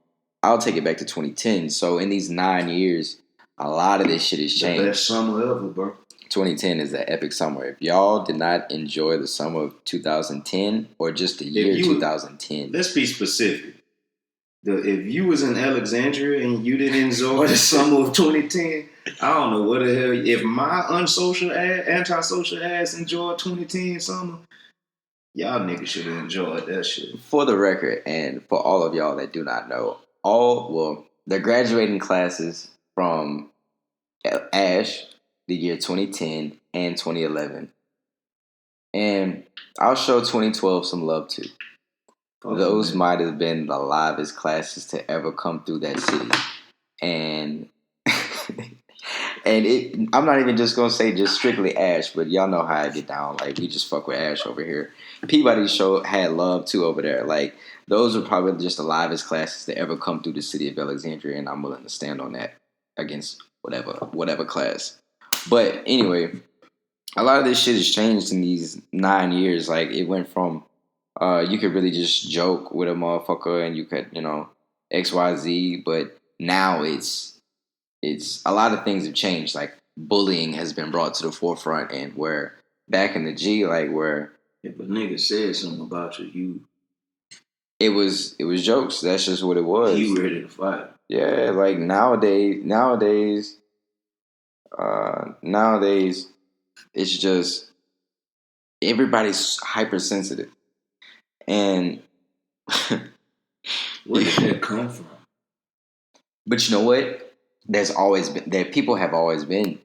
I'll take it back to 2010. So in these 9 years, a lot of this shit has changed. The best summer ever, bro. 2010 is an epic summer. If y'all did not enjoy the summer of 2010 or just the year 2010. Let's be specific. If you was in Alexandria and you didn't enjoy the summer of 2010, I don't know what the hell. If my antisocial ass enjoyed 2010 summer, y'all niggas should have enjoyed that shit. For the record, and for all of y'all that do not know, the graduating classes from Ash, the year 2010 and 2011. And I'll show 2012 some love too. Those might have been the livest classes to ever come through that city. And I'm not even just gonna say just strictly Ash, but y'all know how I get down. Like, we just fuck with Ash over here. Peabody's show had love too over there. Like, those were probably just the livest classes to ever come through the city of Alexandria, and I'm willing to stand on that against whatever class. But anyway, a lot of this shit has changed in these 9 years. Like, it went from you could really just joke with a motherfucker and you could, XYZ, but now it's a lot of things have changed. Like, bullying has been brought to the forefront, and where back in the G, like, where if a nigga said something about you, it was jokes. That's just what it was. You ready to fight. Yeah, like nowadays, it's just everybody's hypersensitive. And where did that come from? But you know what? People have always been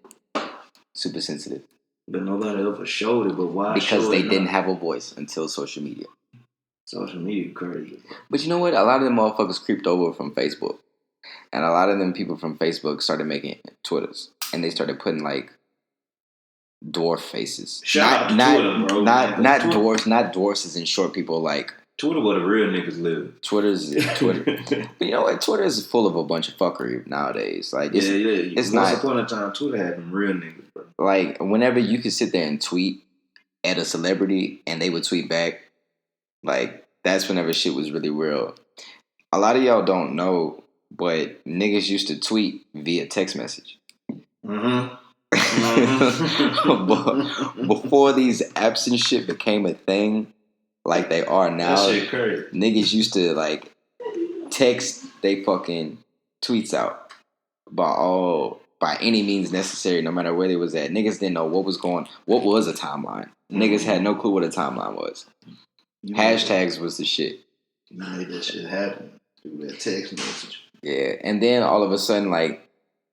super sensitive. But nobody ever showed it. But why? Because they didn't have a voice until social media. Social media crazy. But you know what? A lot of them motherfuckers creeped over from Facebook. And a lot of them people from Facebook started making Twitters. And they started putting like dwarf faces. Shout out to Twitter, bro. Not dwarfs, not dwarfs as in short people like Twitter where the real niggas live. Twitter's Twitter. But you know what? Twitter is full of a bunch of fuckery nowadays. Like, it's not. Once upon a time, Twitter had them real niggas, bro. Like, whenever you could sit there and tweet at a celebrity and they would tweet back, like, that's whenever shit was really real. A lot of y'all don't know, but niggas used to tweet via text message. Mm-hmm. Before these apps and shit became a thing like they are now, that shit crazy. Niggas used to like text they fucking tweets out by any means necessary, no matter where they was at. Niggas didn't know what was a timeline. Niggas had no clue what a timeline was. Hashtags was the shit. You made that shit happen through that text message. Yeah, and then all of a sudden, like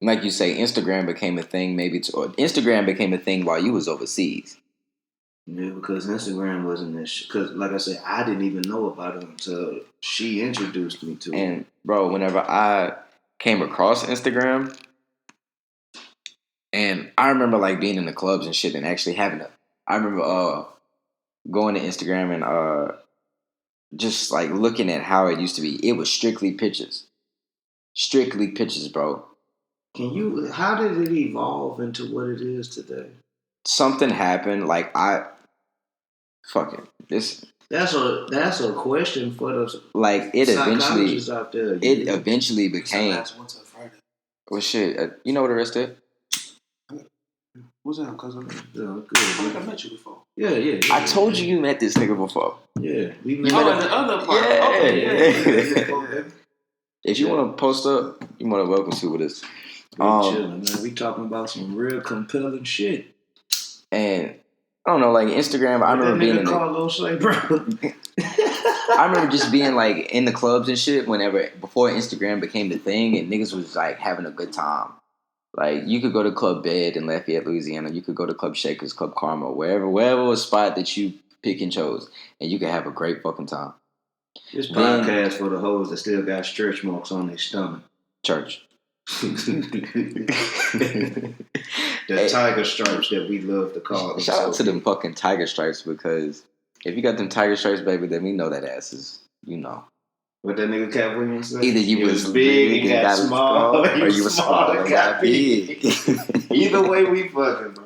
you say, Instagram became a thing. Instagram became a thing while you was overseas. Yeah, because Instagram wasn't that shit. Because, like I said, I didn't even know about it until she introduced me to it. And, bro, whenever I came across Instagram, and I remember, like, being in the clubs and shit and actually having I remember going to Instagram and just, like, looking at how it used to be. It was strictly pictures. Strictly pictures, bro. How did it evolve into what it is today? Something happened, like, that's a question for the psychologists out there. It eventually became. Well, shit. You know what the rest is? What's that, cousin? Good. I think I met you before. Yeah. I told you met this nigga before. Yeah, we met. Oh, in the other part. Yeah. Okay. If you want to post up, you're more than welcome to with us. We chilling, man. We talking about some real compelling shit. And I don't know, like Instagram. I remember being in I remember just being like in the clubs and shit before Instagram became the thing, and niggas was like having a good time. Like, you could go to Club Bed in Lafayette, Louisiana. You could go to Club Shakers, Club Karma, wherever was a spot that you pick and chose, and you could have a great fucking time. This podcast for the hoes that still got stretch marks on their stomach. Church. The tiger stripes that we love to call them. Shout out to them fucking tiger stripes, because if you got them tiger stripes, baby, then we know that ass is, you know. What that nigga Cat Williams said? Either you was big and got small, or you was small and got big. Either way, we fucking, bro.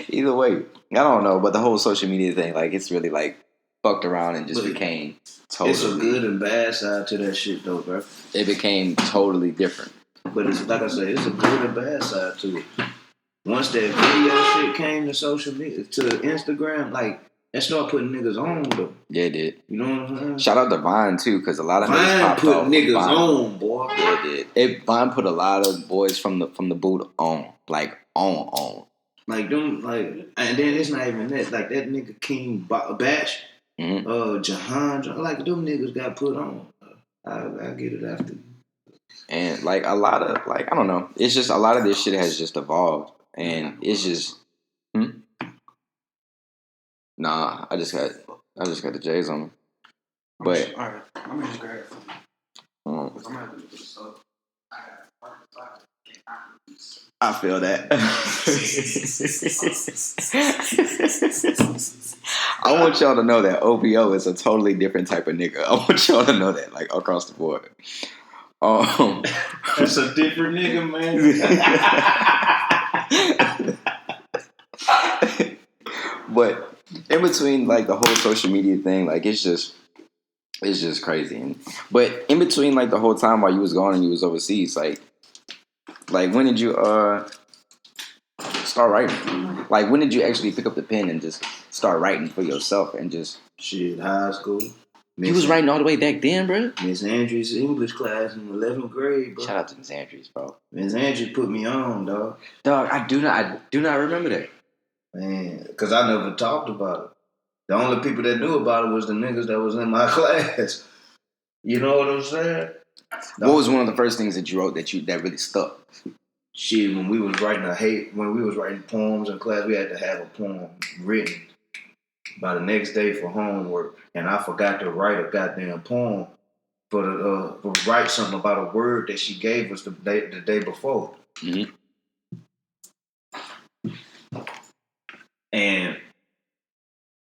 Either way. I don't know, but the whole social media thing, like, it's really, like, fucked around and just became totally... It's a good and bad side to that shit, though, bro. It became totally different. But it's like I said, it's a good and bad side to it. Once that video shit came to social media, to Instagram, like, that started putting niggas on, though. Yeah, it did. You know what I'm saying? Shout out to Vine, too, because a lot of Vine niggas put off niggas Vine. on, boy. Yeah, it did. Vine put a lot of boys from the boot on. Like, on. Like, them, like, and then it's not even that. Like, that nigga King Bash, Jahan, like, them niggas got put on. I get it after. And, like, a lot of, like, I don't know. It's just, a lot of this shit has just evolved. And it's just, Nah, I just got the J's on me. But all right, I'm gonna just grab it from you. I'm gonna have to look at the stuff. I feel that. I want y'all to know that OVO is a totally different type of nigga. I want y'all to know that, like, across the board. That's a different nigga, man. But in between, like, the whole social media thing, like, it's just crazy. But in between, like, the whole time while you was gone and you was overseas, like when did you start writing? Like, when did you actually pick up the pen and just start writing for yourself and just shit? High school. You was writing all the way back then, bro. Miss Andrews' English class in 11th grade, bro. Shout out to Miss Andrews, bro. Miss Andrews put me on, dog. Dog, I do not remember that. Man, because I never talked about it. The only people that knew about it was the niggas that was in my class. You know what I'm saying? What was one of the first things that you wrote that really stuck? Shit, when we was writing poems in class, we had to have a poem written by the next day for homework, and I forgot to write a goddamn poem for write something about a word that she gave us the day before. Mm-hmm. And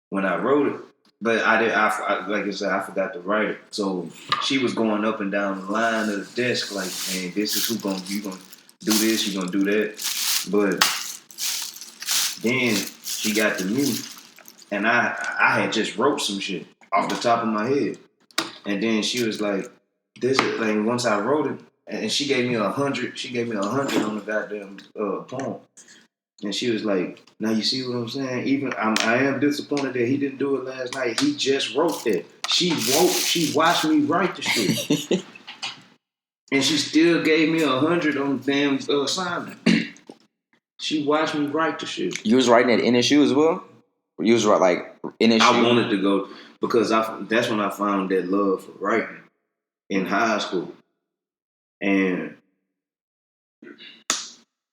when I wrote it, but I like I said, I forgot to write it. So she was going up and down the line of the desk like, man, this is you gonna do this, you gonna do that. But then she got to me, and I had just wrote some shit off the top of my head. And then she was like, this is like, once I wrote it, and she gave me 100. She gave me 100 on the goddamn poem. And she was like, now you see what I'm saying? Even I am disappointed that he didn't do it last night. He just wrote that. She watched me write the shit. And she still gave me 100 on the damn assignment. She watched me write the shit. You was writing at NSU as well? Or you was like NSU? I wanted to go because that's when I found that love for writing in high school. And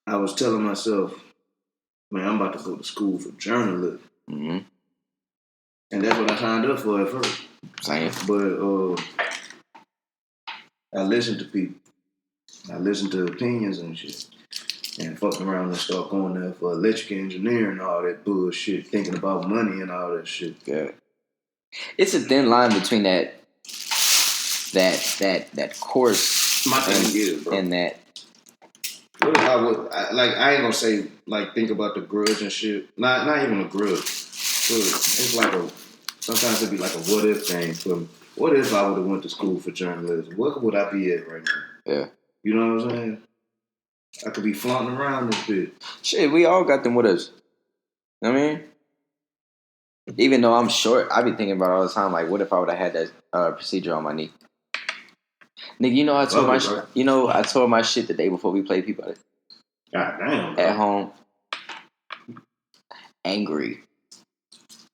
I was telling myself, man, I'm about to go to school for journalism. Mm-hmm. And that's what I signed up for at first. Same. But I listened to people. I listened to opinions and shit. And fucking around and start going there for electrical engineering and all that bullshit, thinking about money and all that shit. Yeah. It's a thin line between that course My thing is, bro. And that. What if I ain't gonna say, like, think about the grudge and shit. Not even a grudge. It's like sometimes it'd be like a what if thing for me. What if I would have went to school for journalism? What would I be at right now? Yeah. You know what I'm saying? I could be flaunting around this bitch. Shit, we all got them with us. You know what I mean? Even though I'm short, I be thinking about it all the time, like, what if I would have had that procedure on my knee? Nigga, you know I tore my shit the day before we played people God damn. At home. Angry.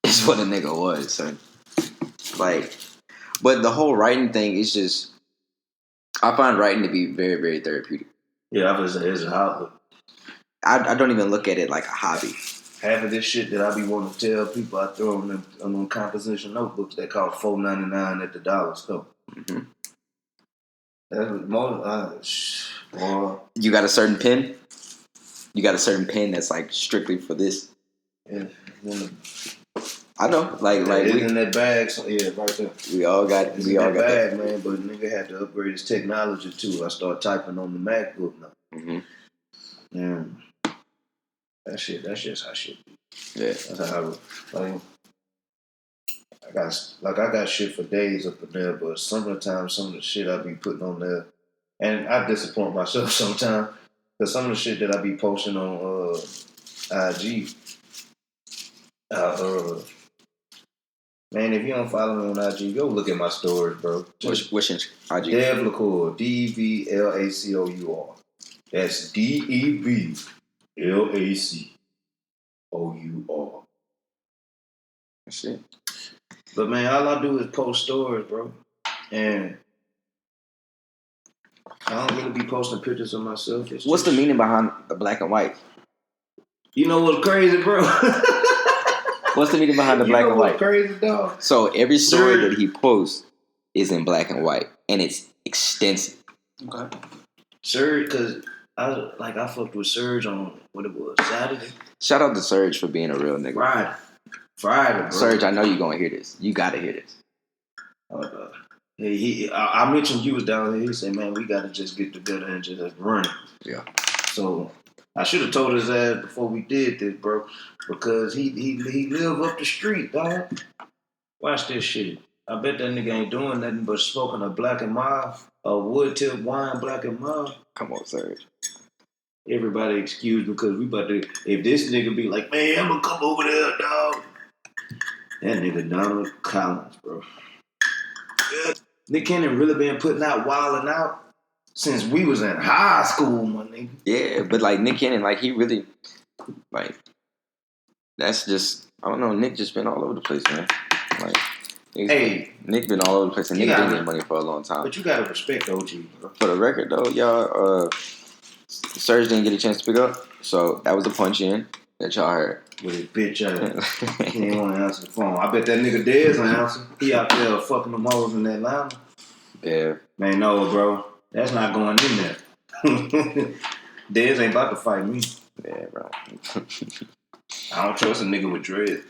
Is what a nigga was, son. Like, but the whole writing thing is just, I find writing to be very, very therapeutic. Yeah, I was it's a hobby. I don't even look at it like a hobby. Half of this shit that I be wanting to tell people, I throw in them composition notebooks that cost $4.99 at the dollar store. Mm-hmm. That's what most. Or you got a certain pen. You got a certain pen that's like strictly for this. yeah, I know, like it's we in that bag. So yeah, right there. we all got It's we in all that got bag, that. man. But nigga had to upgrade his technology too. I start typing on the MacBook now. Mm-hmm. Yeah, that's just how shit. Yeah, That's how I got shit for days up in there. But sometimes some of the shit I be putting on there, and I disappoint myself sometimes because some of the shit that I be posting on IG. Man, if you don't follow me on IG, go look at my stories, bro. which IG? Dev Lacour, DVLACOUR. That's DEVLACOUR. Shit. But man, all I do is post stories, bro. And I don't really be posting pictures of myself. What's the meaning behind the black and white? You know what's crazy, bro? What's the meaning behind the black and white? Crazy, dog. So every story that he posts is in black and white, and it's extensive. Okay. Surge, because I fucked with Surge on what it was, Saturday. Shout out to Surge for being a real nigga. Friday, bro. Surge, I know you're gonna hear this. You gotta hear this. I mentioned you was down here. He said, "Man, we gotta just get together and just run it." Yeah. So I should have told his ass before we did this, bro, because he live up the street, dog. Watch this shit. I bet that nigga ain't doing nothing but smoking a black and mild, a wood tip wine black and mild. Come on, Surge. Everybody excuse me because we about to. If this nigga be like, man, I'm gonna come over there, dog. That nigga Donald Collins, bro. Nick Cannon really been putting out wilding out since we was in high school, my nigga. Yeah, but like Nick Cannon, like he really, like, that's just, I don't know. Nick just been all over the place, man. Like, Nick been all over the place, and Nick been getting money for a long time. But you gotta respect OG, bro. For the record, though, y'all, Surge didn't get a chance to pick up, so that was a punch in that y'all heard. With his bitch ass. He didn't want to answer the phone. I bet that nigga Dez don't answer. He out there fucking them hoes in Atlanta. Yeah. Man, no, bro. That's not going in there. Dez ain't about to fight me. Yeah, bro. I don't trust a nigga with dread.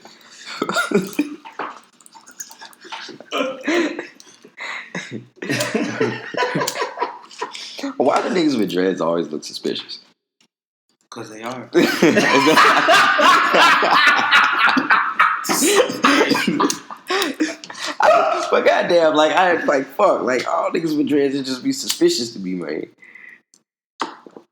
Why do niggas with dreads always look suspicious? Because they are. But goddamn, like fuck, like all niggas with dreads would just be suspicious to me, man.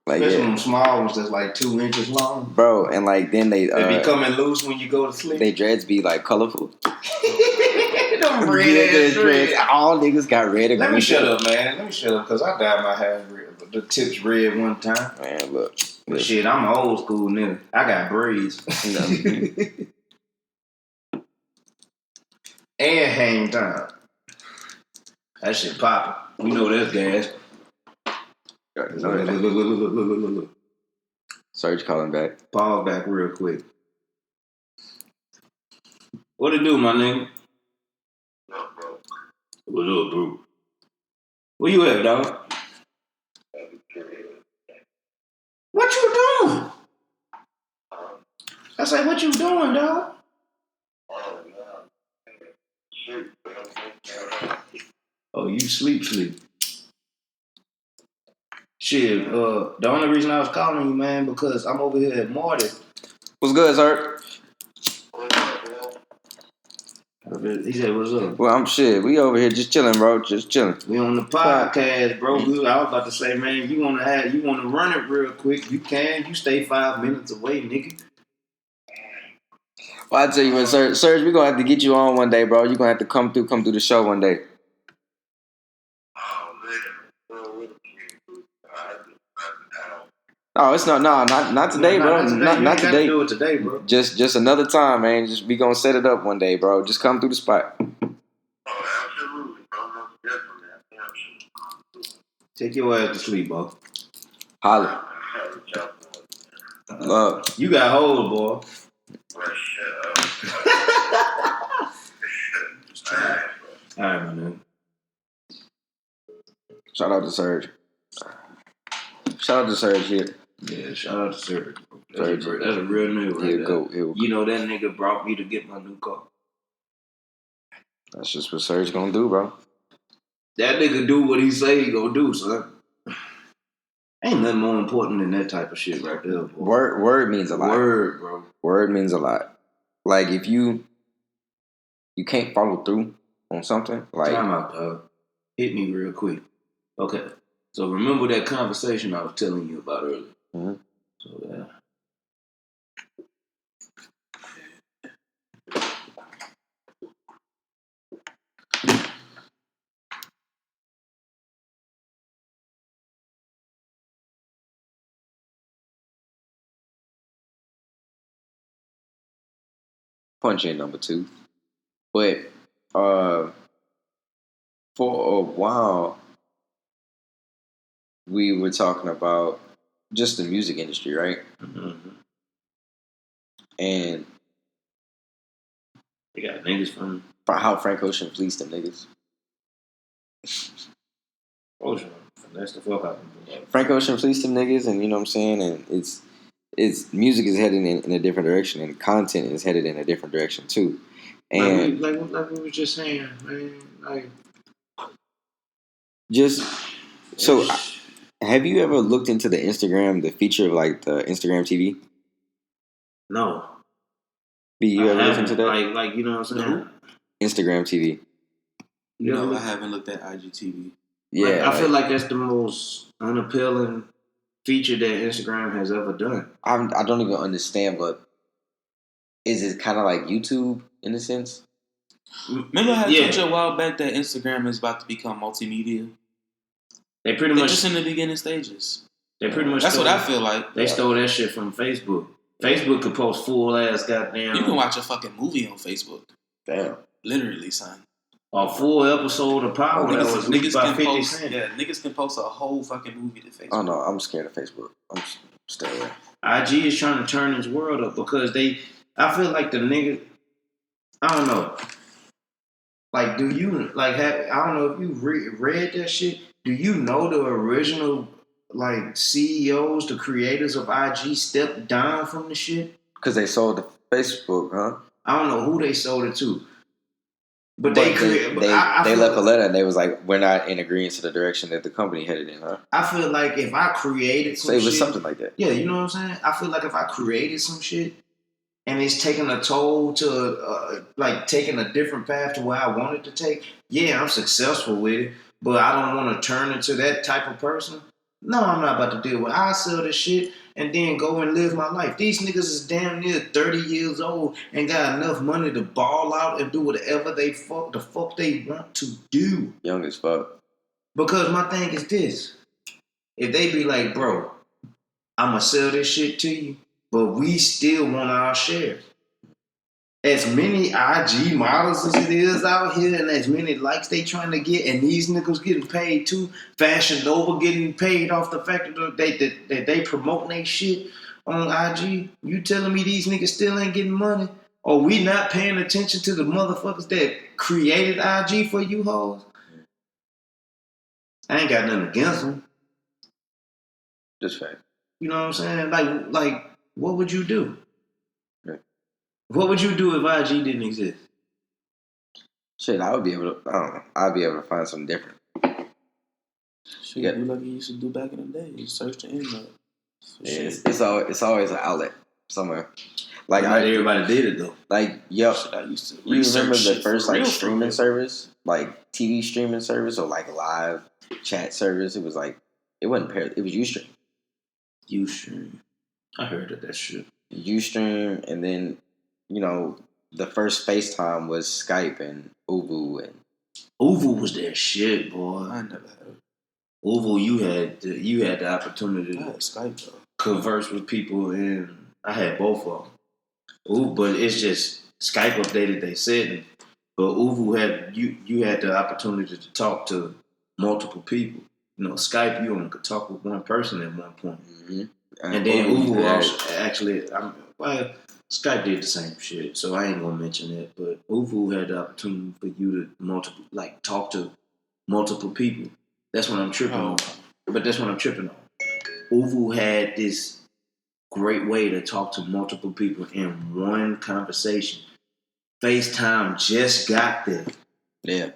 Like, especially them small ones that's like 2 inches long, bro. And like then they be coming loose when you go to sleep. They dreads be like colorful. Them red dreads. All niggas got red and green. Let me shut up, man. Let me shut up because I dyed my hair red. The tips red one time. Man, look. But shit, I'm an old school nigga. I got braids. And hang time. That shit poppin'. You know that's gas. Look. Surge calling back. Pause back real quick. What it do, my nigga? What's up, bro? Where you at, dog? What you doing? I say, what you doing, dog? Oh, you sleep. Shit, the only reason I was calling you, man, because I'm over here at Marty. What's good, sir? He said, what's up? Well, I'm shit. We over here just chilling, bro. Just chilling. We on the podcast, bro. I was about to say, man, you wanna run it real quick, you can. You stay 5 minutes away, nigga. Well, I tell you what, Serge, we're gonna have to get you on one day, bro. You're gonna have to come through the show one day. No, it's not today, bro. Not today. Do it today, bro. Just another time, man. Just we gonna set it up one day, bro. Just come through the spot. Absolutely, bro. Take your ass to sleep, bro. Holla. Love. You got hold, boy. All right, my nigga. Shout out to Serge. Shout out to Serge here. Yeah, shout out to Serge. That's a real nigga right there. Go. You know that nigga brought me to get my new car. That's just what Serge gonna do, bro. That nigga do what he say he gonna do, son. Ain't nothing more important than that type of shit right there, boy. Word means a lot. Word, bro. Word means a lot. Like if you can't follow through on something, like time out, dog. Hit me real quick. Okay. So remember that conversation I was telling you about earlier. Mm-hmm. So yeah. punch in number 2. But for a while we were talking about just the music industry, right? Mm-hmm. And they got niggas from how Frank Ocean fleeced them niggas. Ocean. That's the fuck out of them. Frank Ocean fleeced them niggas, and you know what I'm saying? And it's music is headed in a different direction, and content is headed in a different direction too. And like we were just saying, man, like just so. Have you ever looked into the feature of like the Instagram TV? No. You ever looked into that? Like you know what I'm saying? Instagram TV. No, I haven't looked at IGTV. Yeah, I feel like that's the most unappealing feature that Instagram has ever done. I don't even understand, but is it kind of like YouTube in a sense? Remember I told you a while back that Instagram is about to become multimedia? They're just in the beginning stages. They pretty much. That's what I feel like. They stole that shit from Facebook. Facebook could post full ass goddamn. You can watch a fucking movie on Facebook. Damn. Literally, son. A full episode of Power that was leaked by 50 Cent. Yeah, niggas can post a whole fucking movie to Facebook. Oh no, I'm scared of Facebook. I'm staying away. IG is trying to turn this world up because I feel like the niggas, I don't know. Like, do you, like, I don't know if you read that shit. Do you know the original, like, CEOs, the creators of IG stepped down from the shit? Because they sold the Facebook, huh? I don't know who they sold it to. But they I left a letter and they was like, we're not in agreement to the direction that the company headed in, huh? I feel like if I created some shit. It was shit, something like that. Yeah, you know what I'm saying? I feel like if I created some shit and it's taking a toll to, like, taking a different path to where I wanted to take, yeah, I'm successful with it, but I don't want to turn into that type of person. No, I'm not about to deal with it. I sell this shit and then go and live my life. These niggas is damn near 30 years old and got enough money to ball out and do whatever the fuck they want to do. Young as fuck. Because my thing is this. If they be like, bro, I'ma sell this shit to you, but we still want our shares. As many IG models as it is out here and as many likes they trying to get, and these niggas getting paid too, Fashion Nova getting paid off the fact that they promoting their shit on IG, you telling me these niggas still ain't getting money? Or we not paying attention to the motherfuckers that created IG for you hoes? I ain't got nothing against them. Just fact. You know what I'm saying? Like, what would you do? Yeah. What would you do if IG didn't exist? Shit, I would be able to. I don't know. I'd be able to find something different. Shit, do like you used to do back in the day. You search the internet. Yeah, it's always an outlet somewhere. Like not everybody did it though. Like yo, shit, I used to. You remember the first like streaming service, like TV streaming service or like live chat service? It was like it wasn't It was Ustream. Ustream. I heard of that shit. Ustream, and then the first FaceTime was Skype and Uvu, and Uvu was that shit, boy. I never had it. Uvu, you had the opportunity to Skype though. Converse with people, and I had both of them. Ooh, but it's just Skype updated their setting. But Uvu had you had the opportunity to talk to multiple people. You know, Skype you only could talk with one person at one point. Mm-hmm. And then Uvu also actually, Skype did the same shit, so I ain't gonna mention that. But Uvu had the opportunity for you to talk to multiple people. That's what I'm tripping on. But that's what I'm tripping on. Uvu had this great way to talk to multiple people in one conversation. FaceTime just got there. Yeah.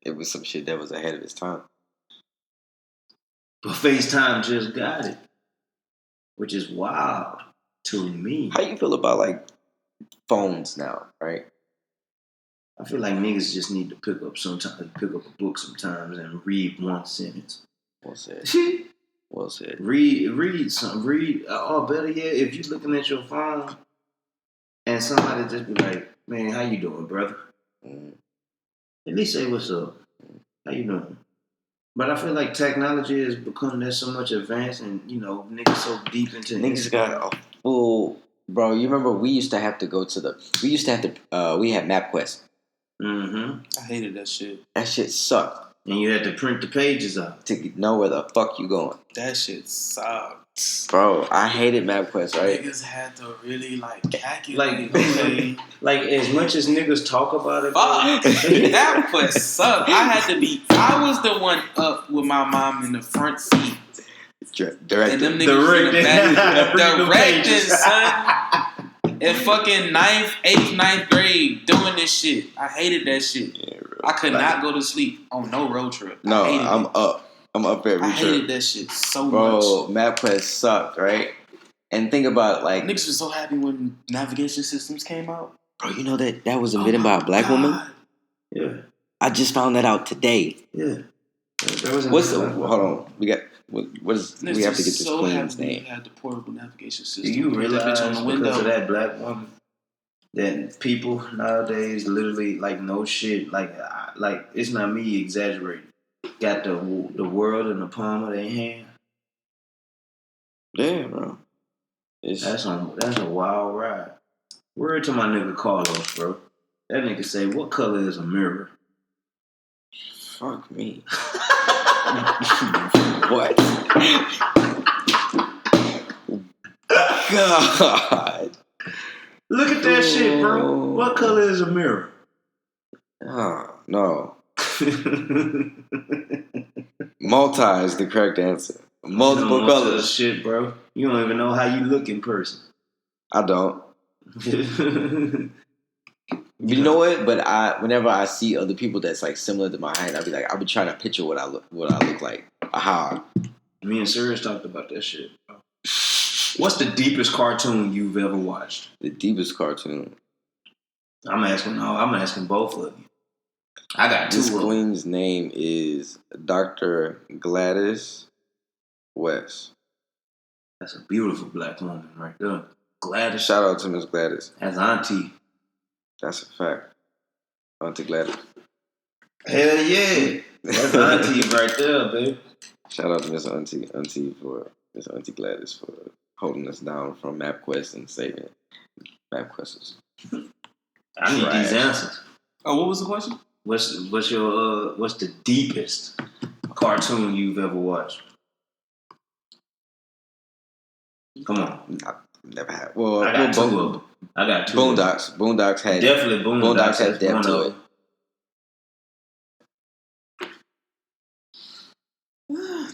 It was some shit that was ahead of its time. But FaceTime just got it. Which is wild to me. How you feel about like phones now, right? I feel like niggas just need to pick up a book sometimes and read one sentence. Well said. Well said. Read something. Or better yet, if you're looking at your phone and somebody just be like, "Man, how you doing, brother?" At least say what's up. How you doing? But I feel like technology has become that so much advanced, and niggas so deep into niggas got a full. Bro, you remember we used to have to go to we had MapQuest. Mm-hmm. I hated that shit. That shit sucked. And you had to print the pages out to know where the fuck you going. That shit sucked. Bro, I hated MapQuest, right? Niggas had to really calculate. Like as much as niggas talk about it. Fuck. MapQuest sucked. I was the one up with my mom in the front seat. Directing. And them niggas in the back. Directing, son. In fucking 8th, 9th grade doing this shit. I hated that shit. Yeah, I could not go to sleep on no road trip. No, I'm up. I'm up every trip. I hated that shit so much. Bro, MapQuest sucked, right? And think about it, like... Niggas was so happy when navigation systems came out. Bro, you know that was invented by a black woman? Yeah. I just found that out today. Yeah. Hold on. We have to get this queen's name. Had the portable navigation system. Do you realize on the window because of that black woman that people nowadays literally no shit like it's not me exaggerating. Got the world in the palm of their hand. Yeah, bro. That's a wild ride. Word to my nigga Carlos, bro. That nigga say, "What color is a mirror?" Fuck me. What? God. Look at that shit, bro. What color is a mirror? Oh, no. Multi is the correct answer. Multiple colors. Shit, bro. You don't even know how you look in person. I don't. You know what? But whenever I see other people that's similar to my height, I'll be trying to picture what I look like. How. Me and Sirius talked about that shit. What's the deepest cartoon you've ever watched? The deepest cartoon. I'm asking both of you. I got two. This queen's name is Dr. Gladys West. That's a beautiful black woman right there. Gladys. Shout out to Miss Gladys. As auntie. That's a fact. Auntie Gladys. Hell yeah. That's auntie right there, baby. Shout out to Miss Auntie Gladys for holding us down from MapQuest and saving MapQuest. I need these answers. Oh, what was the question? What's the deepest cartoon you've ever watched? Come on. I never had. Well, I got two of them. I got two. Boondocks. Boondocks had definitely Boondocks had depth to it.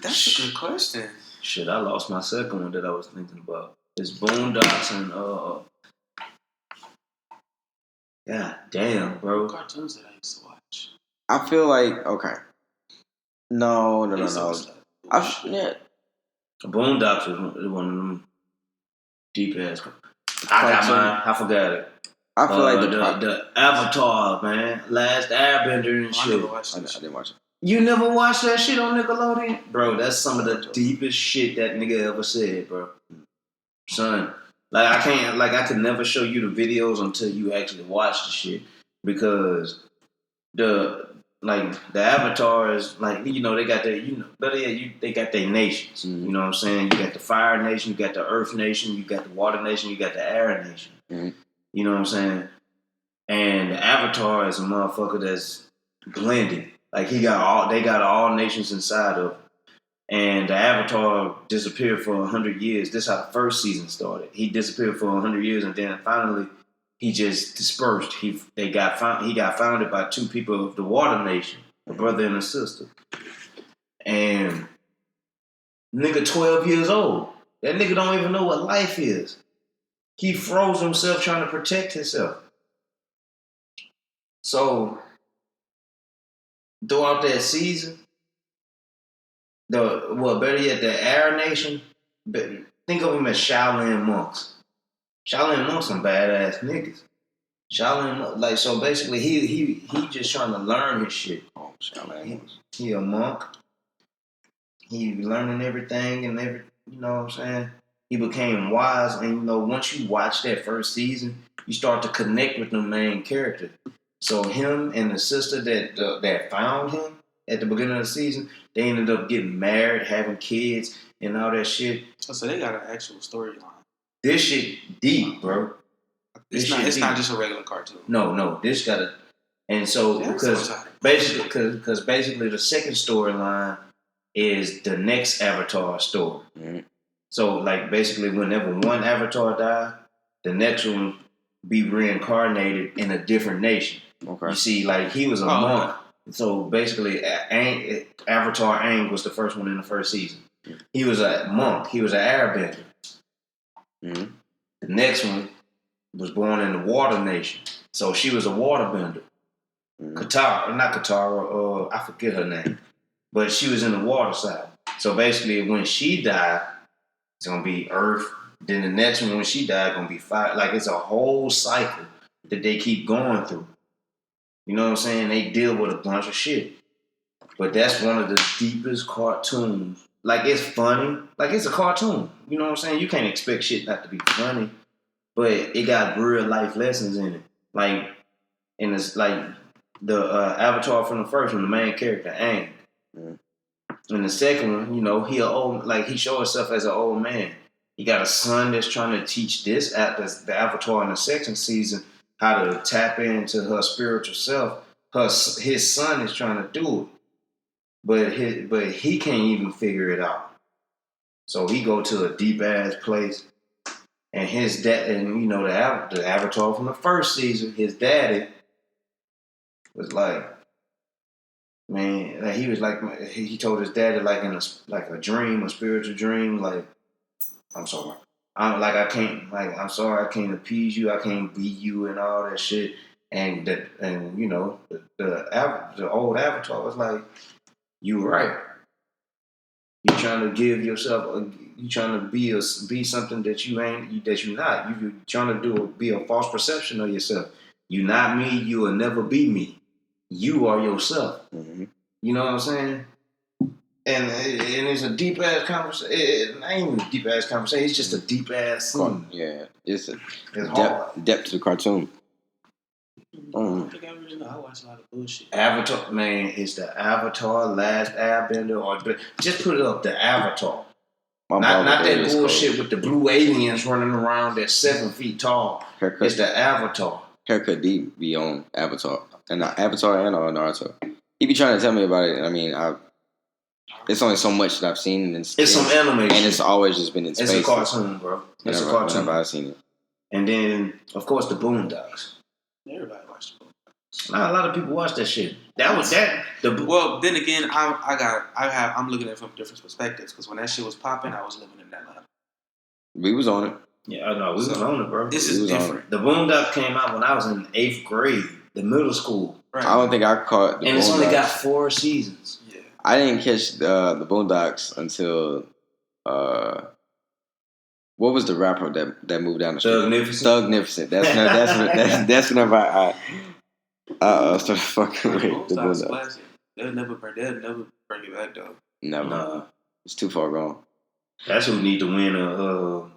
That's a good question. Shit, I lost my second one that I was thinking about. It's Boondocks and God damn, bro. Cartoons that I used to watch. I feel like No. Yeah. Boondocks was one of them deep ass. I got mine. I forgot it. I feel like the Avatar, man, Last Airbender and shit. I didn't watch it. You never watched that shit on Nickelodeon, bro? That's some of the deepest shit that nigga ever said, bro. Son, I could never show you the videos until you actually watch the shit because the Avatar is they got their they got their nations. Mm-hmm. You know what I'm saying? You got the Fire Nation, you got the Earth Nation, you got the Water Nation, you got the Air Nation. Mm-hmm. You know what I'm saying? And the Avatar is a motherfucker that's blended. They got all nations inside of him. And the Avatar disappeared for 100 years. This is how the first season started. He disappeared for 100 years, and then finally he just dispersed. He got founded by two people of the Water Nation, a brother and a sister. And nigga 12 years old. That nigga don't even know what life is. He froze himself trying to protect himself. So throughout that season, better yet, the Air Nation, think of them as Shaolin monks. Shaolin monks some badass niggas. Shaolin, so basically he just trying to learn his shit. Oh, Shaolin monks. He a monk. He learning everything and you know what I'm saying? He became wise, and once you watch that first season, you start to connect with the main character. So him and the sister that found him at the beginning of the season, they ended up getting married, having kids, and all that shit. So they got an actual storyline. This shit deep, bro. It's not just a regular cartoon. No, this got a, and so because basically the second storyline is the next Avatar story. Mm-hmm. So like basically whenever one Avatar die, the next one be reincarnated in a different nation. Okay. You see, like he was a monk. So basically Avatar Aang was the first one in the first season. He was a monk. He was an airbender. Mm-hmm. The next one was born in the water nation. So she was a waterbender. Mm-hmm. Katara, I forget her name. But she was in the water side. So basically when she died, it's gonna be Earth. Then the next one when she died gonna be fire. Like it's a whole cycle that they keep going through. You know what I'm saying? They deal with a bunch of shit. But that's one of the deepest cartoons. Like it's funny. Like it's a cartoon. You know what I'm saying? You can't expect shit not to be funny. But it got real life lessons in it. Like, and it's like the Avatar from the first one, the main character, Aang. Mm. And the second one, he showed himself as an old man. He got a son that's trying to teach the Avatar in the second season how to tap into her spiritual self. His son is trying to do it, but he can't even figure it out. So he go to a deep ass place, and his dad, and the Avatar from the first season, his daddy was like, man, like he was like, he told his daddy like in a dream, a spiritual dream, like, I'm sorry. I'm sorry, I can't appease you, I can't be you and all that shit. And the old Avatar was like, you right. You're trying to give yourself, you trying to be something that you ain't, that you're not. You trying to be a false perception of yourself. You not me, you will never be me. You are yourself. Mm-hmm. You know what I'm saying? And it's a deep ass conversation. It ain't even a deep ass conversation. It's just a deep ass scene. Yeah, it's hard. Depth to the cartoon. I don't think I really know. I watch a lot of bullshit. Avatar, man, it's the Avatar, Last Airbender, or just put it up, the Avatar. Not that bullshit with the blue aliens running around that's 7 feet tall. It's the Avatar. Haircut D be on Avatar and Avatar and Naruto. He be trying to tell me about it. I mean, it's only so much that I've seen. It's some animation, and it's always just been in space. It's a cartoon, bro. It's a cartoon. Whenever I've seen it. And then, of course, the Boondocks. Everybody watched the Boondocks. Nah, a lot of people watch that shit. Well, then again, I'm looking at it from different perspectives because when that shit was popping, I was living in that life. We was on it. Yeah, I know. We was on it, bro. This is different. The Boondocks came out when I was in 8th grade, the middle school. Right. I don't think I caught the And it's only got 4 seasons. Yeah. I didn't catch the Boondocks until what was the rapper that moved down the street? Thugnificent. That's whenever I started fucking with the Boondocks. They'll never bring it back though. Never. Nah. It's too far gone. That's who need to win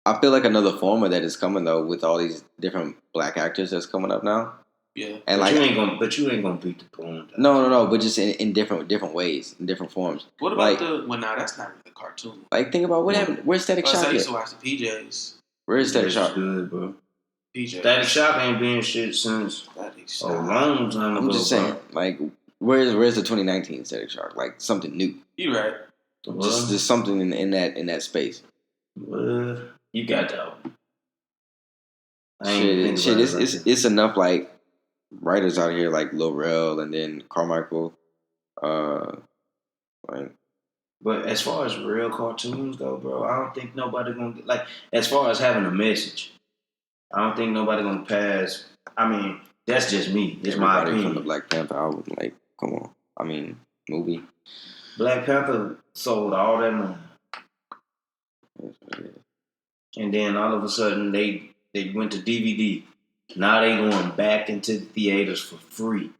I feel like another form of that is coming though with all these different black actors that's coming up now. Yeah. And but you ain't gonna beat the Boondocks. No, but just in different ways, in different forms. What about that's not really a cartoon. Like think about what happened. Where's Static Shock? I used to watch the PJs. Where's Static Shock? Good, bro. PJs. Static Shock ain't been shit since a long time ago. I'm just saying, like, where's the 2019 Static Shock? Like something new. You right. Just something in that space. Well, you got that one. It's enough like writers out here like Lil Rel and then Carmichael, like But as far as real cartoons go, bro, I don't think nobody gonna get, like, as far as having a message, I don't think nobody gonna pass. I mean, that's just me. It's my Everybody opinion. from the Black Panther album, like, come on. I mean, movie. Black Panther sold all that money, and then all of a sudden they went to DVD. Now they going back into the theaters for free.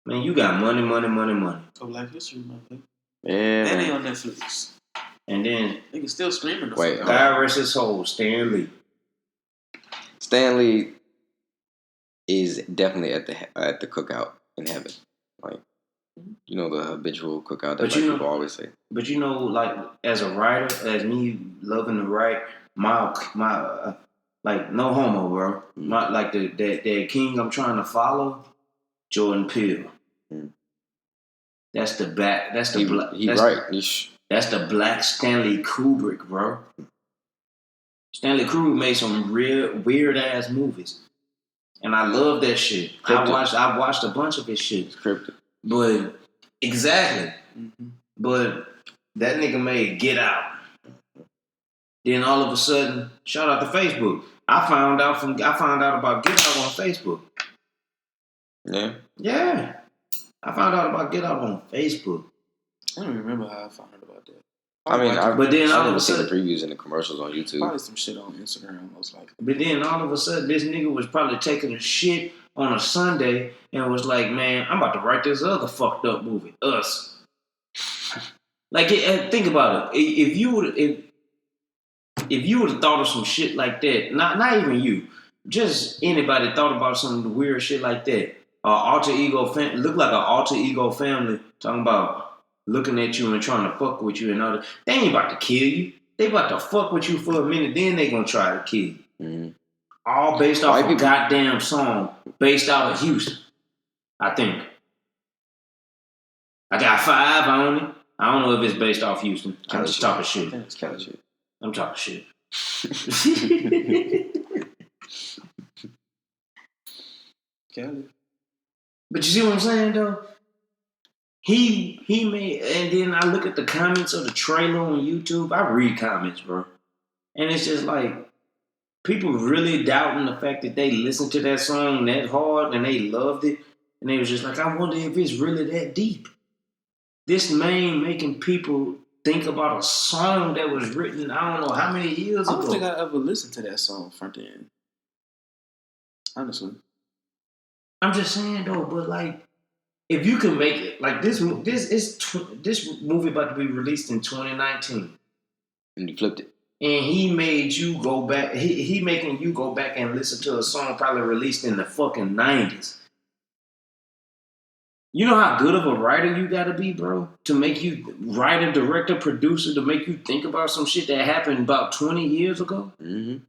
Man, you got money. Oh, Black History Month. Yeah, And they man. on Netflix. And then They can still stream it. Wait, God rest his soul, Stan Lee. Stan Lee is definitely at the cookout in heaven. Like, you know, the habitual cookout that people always say. But you know, like, as a writer, as me loving to write, my like, no homo, bro. My, like, the king I'm trying to follow, Jordan Peele. That's the back. That's the black. That's the black Stanley Kubrick, bro. Stanley Kubrick made some real weird ass movies, and I love that shit. I watched a bunch of his shit. It's cryptic. But exactly. Mm-hmm. But that nigga made Get Out. Then all of a sudden, shout out to Facebook. I found out about Get Out on Facebook. Yeah. Yeah. I found out about Get Out on Facebook. I don't remember how I found out about that. I mean, I've never seen the previews and the commercials on YouTube. Probably some shit on Instagram, most likely. But then all of a sudden, this nigga was probably taking a shit on a Sunday and was like, man, I'm about to write this other fucked up movie, Us. Like, think about it. If you would have thought of some shit like that, not even you, just anybody thought about some weird shit like that, alter ego look like an alter ego family talking about looking at you and trying to fuck with you and all that. They ain't about to kill you. They about to fuck with you for a minute, then they gonna try to kill you. Mm-hmm. All based off a goddamn song based out of Houston, I think. I got 5 on it. I don't know if it's based off Houston. I'm just talking shit. It's kind of shit. I'm talking shit. Kelly. But you see what I'm saying, though? He made, and then I look at the comments of the trailer on YouTube. I read comments, bro. And it's just like, people really doubting the fact that they listened to that song that hard and they loved it. And they was just like, I wonder if it's really that deep. This man making people think about a song that was written, I don't know how many years ago. I don't think I ever listened to that song front to end. Honestly. I'm just saying, though, but like, if you can make it, like, this movie about to be released in 2019. And you flipped it. And he made you go back, he making you go back and listen to a song probably released in the fucking 90s. You know how good of a writer you gotta be, bro? To make you writer, director, producer, to make you think about some shit that happened about 20 years ago? Mm-hmm.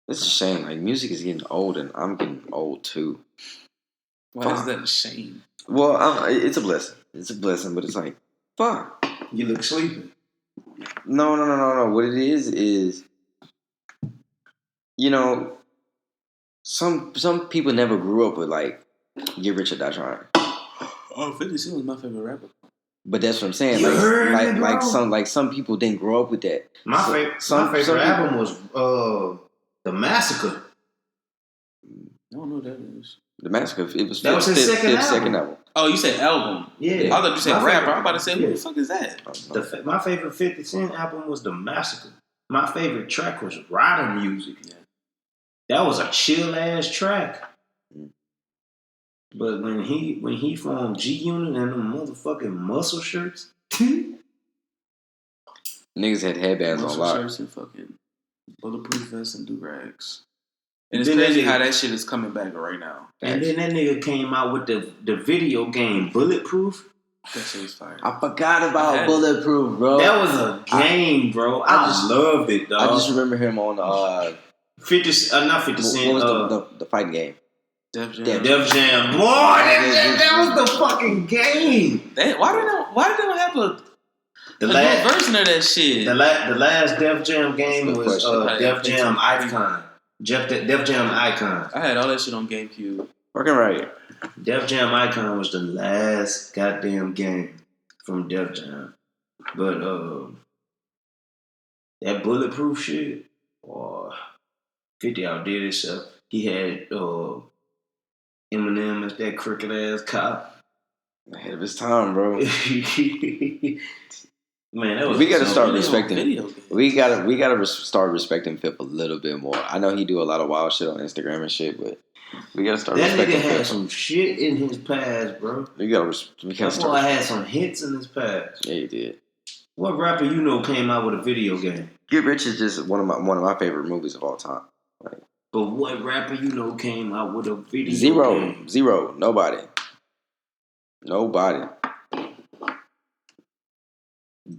It's a shame. Like, music is getting old, and I'm getting old, too. Why is that a shame? Well, it's a blessing. It's a blessing, but it's like, fuck. You look sleepy. No. What it is, you know, some people never grew up with, like, Get Rich or Die Trying. Oh, 50 Cent was my favorite rapper. But that's what I'm saying. You heard me, bro? Some people didn't grow up with that. My favorite album was The Massacre. I don't know what that is. The Massacre. It was that was his second album. Oh, you said album. Yeah. I thought you said rapper. I'm about to say, who the fuck is that? My favorite 50 Cent album was The Massacre. My favorite track was Rider Music. Yeah. That was a chill ass track. But when he formed G Unit and them motherfucking muscle shirts, niggas had headbands on lock. Muscle shirts and fucking bulletproof vests and do-rags. And it's crazy how that shit is coming back right now. And then that nigga came out with the video game Bulletproof. That shit was fire. I forgot about Bulletproof, bro. That was a game, bro. I just loved it, dog. I just remember him on not 50 Cent. What was the fighting game? Def Jam. Boy, that was the fucking game. Why did they have a good version of that shit? The last Def Jam game was Def Jam Icon. Def Jam Icon. I had all that shit on GameCube. Fucking right. Def Jam Icon was the last goddamn game from Def Jam. But that bulletproof shit, or 50 outdid himself. He had Eminem as that crooked ass cop. Ahead of his time, bro. Man, that was we gotta start video respecting. games. We gotta start respecting Fifth a little bit more. I know he do a lot of wild shit on Instagram and shit, but we gotta start that respecting nigga had Fifth. some shit in his past, bro. We gotta That start. boy had some hits in his past. Yeah, he did. What rapper you know came out with a video game? Get Rich is just one of my favorite movies of all time. Like, But what rapper you know came out with a video game? Zero. Nobody.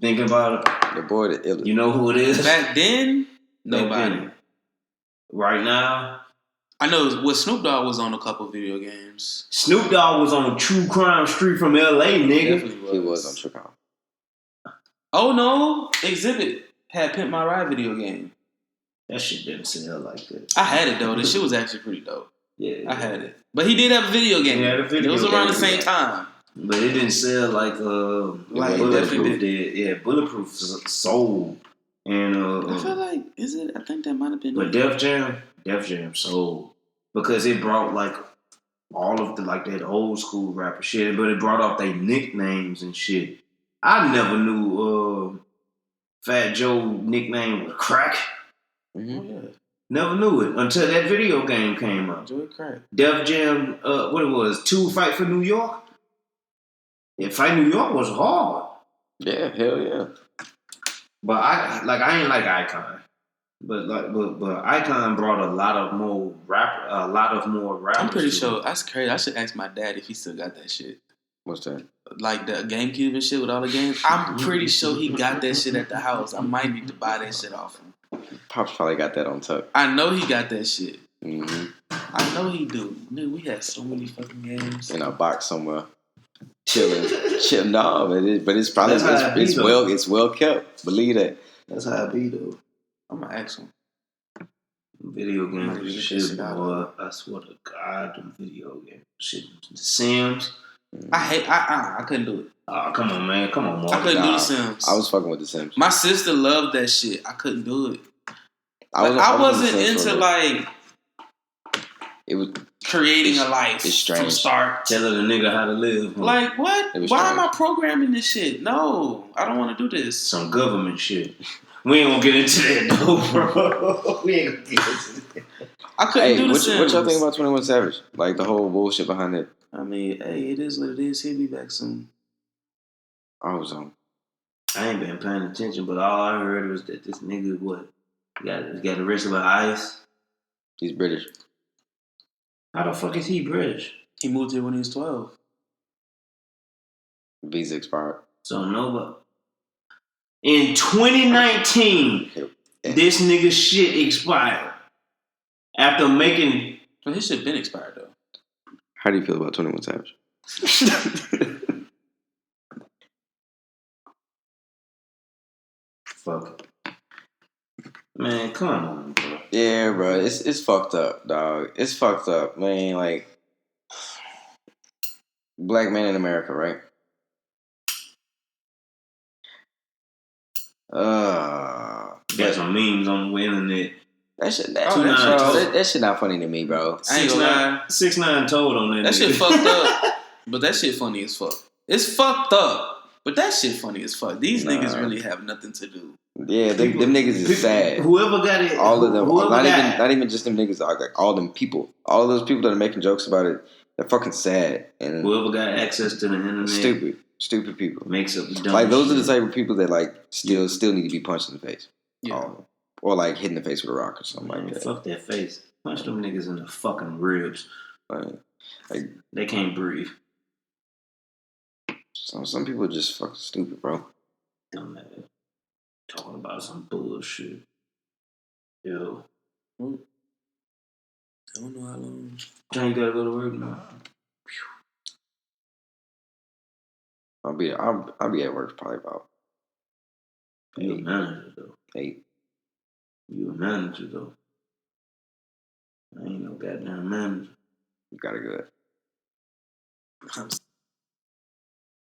Thinking about it. The boy that You know who it is? Back then, nobody. Right now, I know what Snoop Dogg was on a couple video games. Snoop Dogg was on True Crime Street from LA, nigga. Definitely he was on True Crime. Oh no, Exhibit had Pimp My Ride video game. That shit didn't sell like that. I had it though. The shit was actually pretty dope. Yeah, I had it, but he did have a video game. Yeah, the video it was around game, the same yeah. time. But it didn't sell like Like Bulletproof did. Yeah, Bulletproof sold. And I feel like I think that might have been. But Def Jam sold because it brought like all of the like that old school rapper shit, but it brought out their nicknames and shit. I never knew Fat Joe nickname was Crack. Mm-hmm. Oh yeah, Never knew it until that video game came out. Joey Crack. Def Jam, what it was, 2 Fight for New York. Yeah, Fight New York was hard. Yeah, hell yeah. But I ain't like Icon. But Icon brought a lot of more rappers. I'm pretty sure that's crazy. I should ask my dad if he still got that shit. What's that? Like the GameCube and shit with all the games. I'm pretty sure he got that shit at the house. I might need to buy that shit off him. Pops probably got that on tuck. I know he got that shit. Mm-hmm. I know he do. Dude, we had so many fucking games. In a box somewhere. Chilling. No, but it's probably it's well kept. Believe that. That's how it be though. I'm gonna ask him. Video games was shit, boy. I swear to God, them video games shit. The Sims. I couldn't do it. Oh, come on, man. Come on, Mark. I couldn't do the Sims. I was fucking with the Sims. My sister loved that shit. I couldn't do it. I wasn't into like it was creating a life from start. Telling a nigga how to live. Huh? Like what? Why am I programming this shit? No, I don't want to do this. Some government shit. We ain't gonna get into that though, bro. We ain't gonna get into that. I couldn't do the Sims. What y'all think about 21 Savage? Like the whole bullshit behind it. I mean, hey, it is what it is. He'll be back soon. I was on. I ain't been paying attention, but all I heard was that this nigga got arrested by ICE. He's British. How the fuck is he British? He moved here when he was 12. Visa expired. So nobody. In 2019, this nigga shit expired. After making. Well, his shit been expired though. How do you feel about 21 Savage? Fuck. Man, come on, bro. Yeah, bro. It's fucked up, dog. It's fucked up, man. Like, black man in America, right? Got some memes on the internet. That shit not funny to me, bro. 6ix9ine told on that. That shit fucked up. But that shit funny as fuck. It's fucked up. But that shit funny as fuck. These niggas really have nothing to do. Yeah, them niggas is sad. Whoever got it, all of them, not even just them niggas. Like all them people, all of those people that are making jokes about it, they're fucking sad. And whoever got access to the internet, stupid people makes up dumb like those shit. are the type of people that like still need to be punched in the face, yeah, or like hit in the face with a rock or something like that. Fuck that face, punch them niggas in the fucking ribs. Like they can't breathe. Some people are just fucking stupid, bro. Dumbass. Talking about some bullshit. Yo. I don't know how long. John, you gotta go to work now. I'll be at work probably about You a manager though. 8. You a manager though. I ain't no goddamn manager. You gotta go.